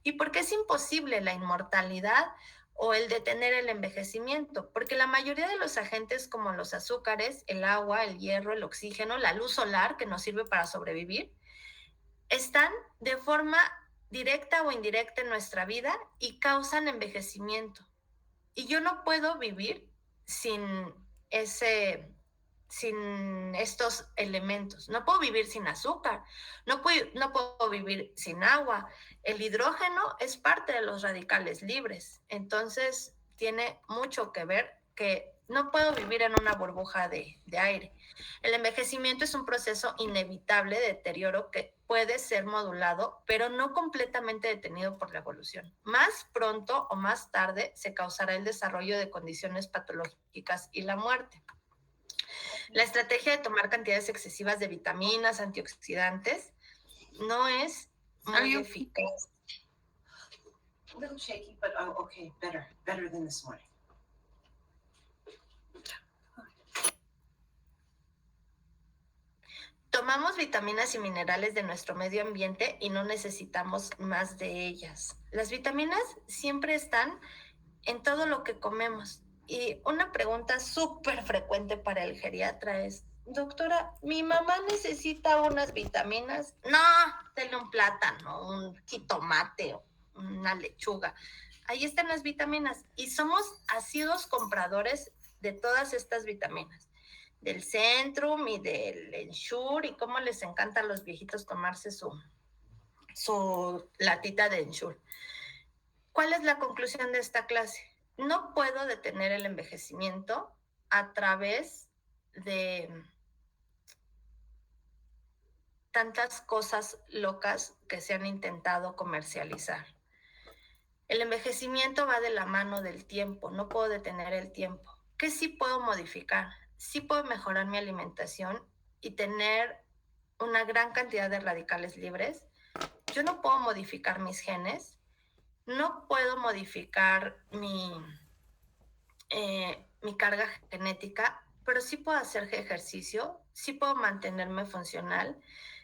¿Y por qué es imposible la inmortalidad o el detener el envejecimiento? Porque la mayoría de los agentes como los azúcares, el agua, el hierro, el oxígeno, la luz solar que nos sirve para sobrevivir, están de forma directa o indirecta en nuestra vida y causan envejecimiento. Y yo no puedo vivir sin estos elementos. No puedo vivir sin azúcar, no puedo vivir sin agua. El hidrógeno es parte de los radicales libres, entonces tiene mucho que ver que no puedo vivir en una burbuja de aire. El envejecimiento es un proceso inevitable de deterioro que puede ser modulado, pero no completamente detenido por la evolución. Más pronto o más tarde se causará el desarrollo de condiciones patológicas y la muerte. La estrategia de tomar cantidades excesivas de vitaminas, antioxidantes, no es muy eficaz. A little shaky, but okay, better than this morning. Tomamos vitaminas y minerales de nuestro medio ambiente y no necesitamos más de ellas. Las vitaminas siempre están en todo lo que comemos. Y una pregunta súper frecuente para el geriatra es, doctora, ¿mi mamá necesita unas vitaminas? No, denle un plátano, un jitomate, una lechuga. Ahí están las vitaminas y somos asiduos compradores de todas estas vitaminas, del Centrum y del Ensure, y cómo les encanta a los viejitos tomarse su latita de Ensure. ¿Cuál es la conclusión de esta clase? No puedo detener el envejecimiento a través de tantas cosas locas que se han intentado comercializar. El envejecimiento va de la mano del tiempo, no puedo detener el tiempo. ¿Qué sí puedo modificar? Sí puedo mejorar mi alimentación y tener una gran cantidad de radicales libres. Yo no puedo modificar mis genes, no puedo modificar mi carga genética, pero sí puedo hacer ejercicio, sí puedo mantenerme funcional,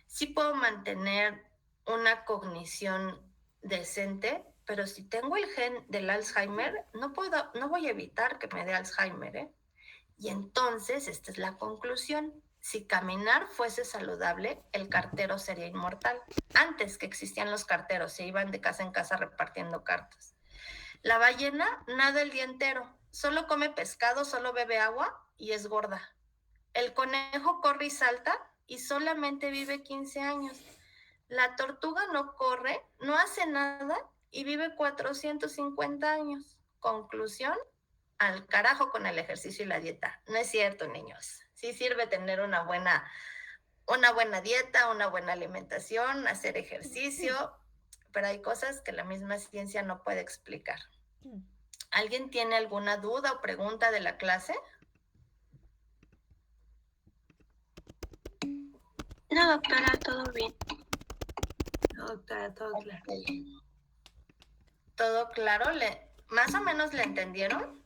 sí puedo mantener una cognición decente, pero si tengo el gen del Alzheimer, no voy a evitar que me dé Alzheimer, ¿eh? Y entonces, esta es la conclusión. Si caminar fuese saludable, el cartero sería inmortal. Antes que existían los carteros, se iban de casa en casa repartiendo cartas. La ballena nada el día entero, solo come pescado, solo bebe agua y es gorda. El conejo corre y salta y solamente vive 15 años. La tortuga no corre, no hace nada y vive 450 años. Conclusión, al carajo con el ejercicio y la dieta. No es cierto, niños. Sí sirve tener una buena dieta, una buena alimentación, hacer ejercicio, pero hay cosas que la misma ciencia no puede explicar. ¿Alguien tiene alguna duda o pregunta de la clase? No, doctora, todo bien. No, doctora, todo claro. ¿Todo claro? ¿Más o menos le entendieron?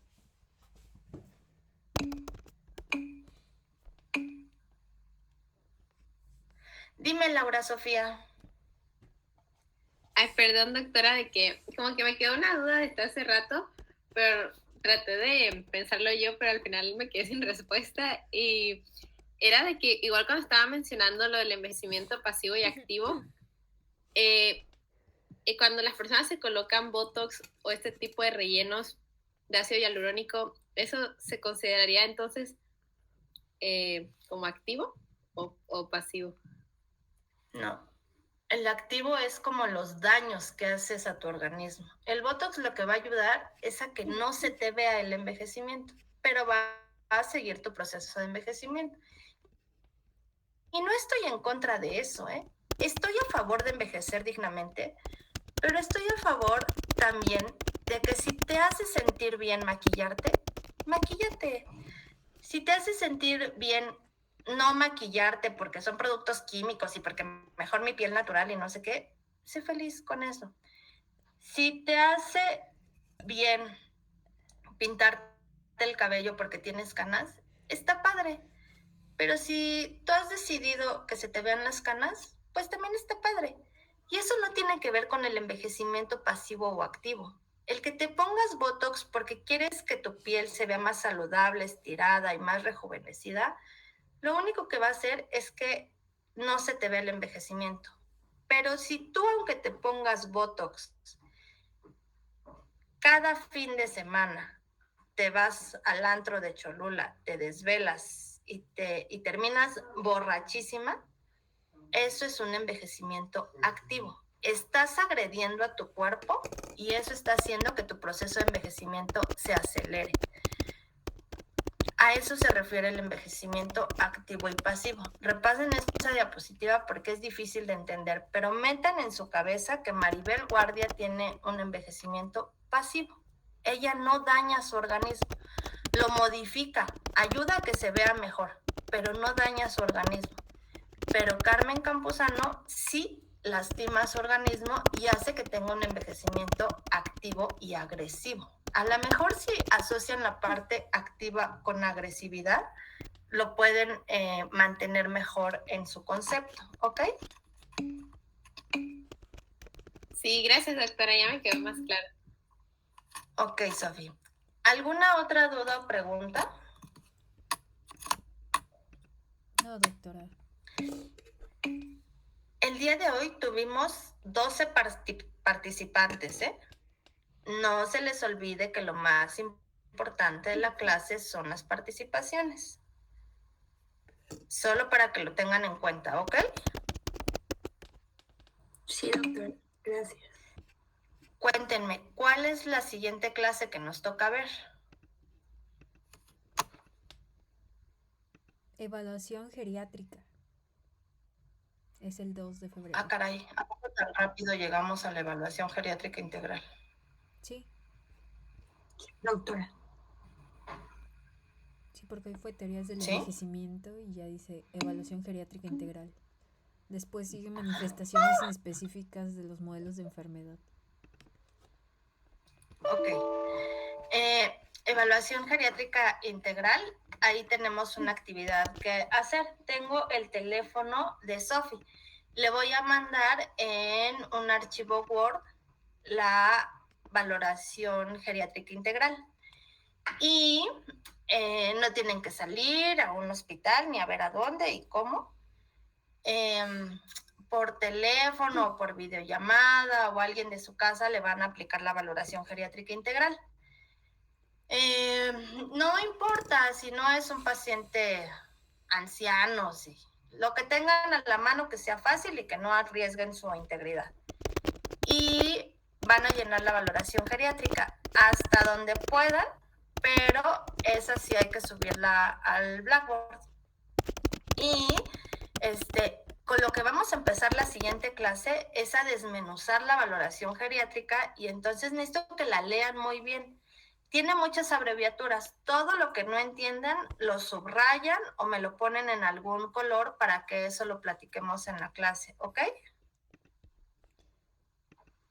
Dime, Laura Sofía. Ay, perdón, doctora, de que como que me quedó una duda desde hace rato, pero traté de pensarlo yo, pero al final me quedé sin respuesta. Y era de que, igual cuando estaba mencionando lo del envejecimiento pasivo y activo, cuando las personas se colocan Botox o este tipo de rellenos de ácido hialurónico, ¿eso se consideraría entonces como activo o pasivo? No. El activo es como los daños que haces a tu organismo. El Botox lo que va a ayudar es a que no se te vea el envejecimiento, pero va a seguir tu proceso de envejecimiento. Y no estoy en contra de eso, ¿eh? Estoy a favor de envejecer dignamente, pero estoy a favor también de que si te hace sentir bien maquillarte, maquíllate. Si te hace sentir bien no maquillarte porque son productos químicos y porque mejor mi piel natural y no sé qué, sé feliz con eso. Si te hace bien pintarte el cabello porque tienes canas, está padre. Pero si tú has decidido que se te vean las canas, pues también está padre. Y eso no tiene que ver con el envejecimiento pasivo o activo. El que te pongas Botox porque quieres que tu piel se vea más saludable, estirada y más rejuvenecida, lo único que va a hacer es que no se te vea el envejecimiento. Pero si tú, aunque te pongas Botox, cada fin de semana te vas al antro de Cholula, te desvelas y terminas borrachísima, eso es un envejecimiento activo. Estás agrediendo a tu cuerpo y eso está haciendo que tu proceso de envejecimiento se acelere. A eso se refiere el envejecimiento activo y pasivo. Repasen esta diapositiva porque es difícil de entender, pero metan en su cabeza que Maribel Guardia tiene un envejecimiento pasivo. Ella no daña su organismo, lo modifica, ayuda a que se vea mejor, pero no daña su organismo. Pero Carmen Campuzano sí lastima su organismo y hace que tenga un envejecimiento activo y agresivo. A lo mejor si asocian la parte activa con agresividad, lo pueden mantener mejor en su concepto, ¿ok? Sí, gracias, doctora, ya me quedó más claro. Ok, Sofía. ¿Alguna otra duda o pregunta? No, doctora. El día de hoy tuvimos 12 participantes, ¿eh? No se les olvide que lo más importante de la clase son las participaciones. Solo para que lo tengan en cuenta, ¿ok? Sí, doctora. Gracias. Cuéntenme, ¿cuál es la siguiente clase que nos toca ver? Evaluación geriátrica. Es el 2 de febrero. Ah, caray, ¿a poco tan rápido llegamos a la evaluación geriátrica integral? Sí. Doctora. Sí, porque hoy fue teorías del ¿Sí? envejecimiento y ya dice evaluación geriátrica integral. Después siguen manifestaciones específicas de los modelos de enfermedad. Ok. Evaluación geriátrica integral. Ahí tenemos una actividad que hacer. Tengo el teléfono de Sofi. Le voy a mandar en un archivo Word la valoración geriátrica integral. Y no tienen que salir a un hospital ni a ver a dónde y cómo. Por teléfono o por videollamada o alguien de su casa le van a aplicar la valoración geriátrica integral. No importa si no es un paciente anciano, si lo que tengan a la mano que sea fácil y que no arriesguen su integridad. Y van a llenar la valoración geriátrica hasta donde puedan, pero esa sí hay que subirla al Blackboard. Y con lo que vamos a empezar la siguiente clase es a desmenuzar la valoración geriátrica y entonces necesito que la lean muy bien. Tiene muchas abreviaturas. Todo lo que no entiendan lo subrayan o me lo ponen en algún color para que eso lo platiquemos en la clase, ¿ok?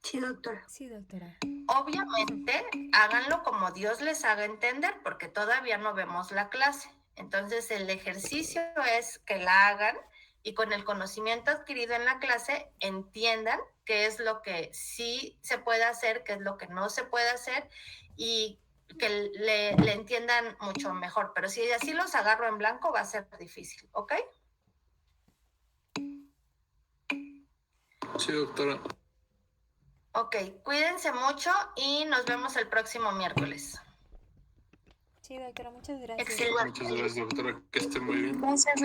Sí, doctora. Sí, doctora. Obviamente, háganlo como Dios les haga entender porque todavía no vemos la clase. Entonces, el ejercicio es que la hagan y con el conocimiento adquirido en la clase entiendan qué es lo que sí se puede hacer, qué es lo que no se puede hacer y que le entiendan mucho mejor. Pero si así los agarro en blanco va a ser difícil, ¿ok? Sí, doctora. Ok, cuídense mucho y nos vemos el próximo miércoles. Sí, doctora, muchas gracias. Excelente. Muchas gracias, doctora. Que esté muy bien. Gracias,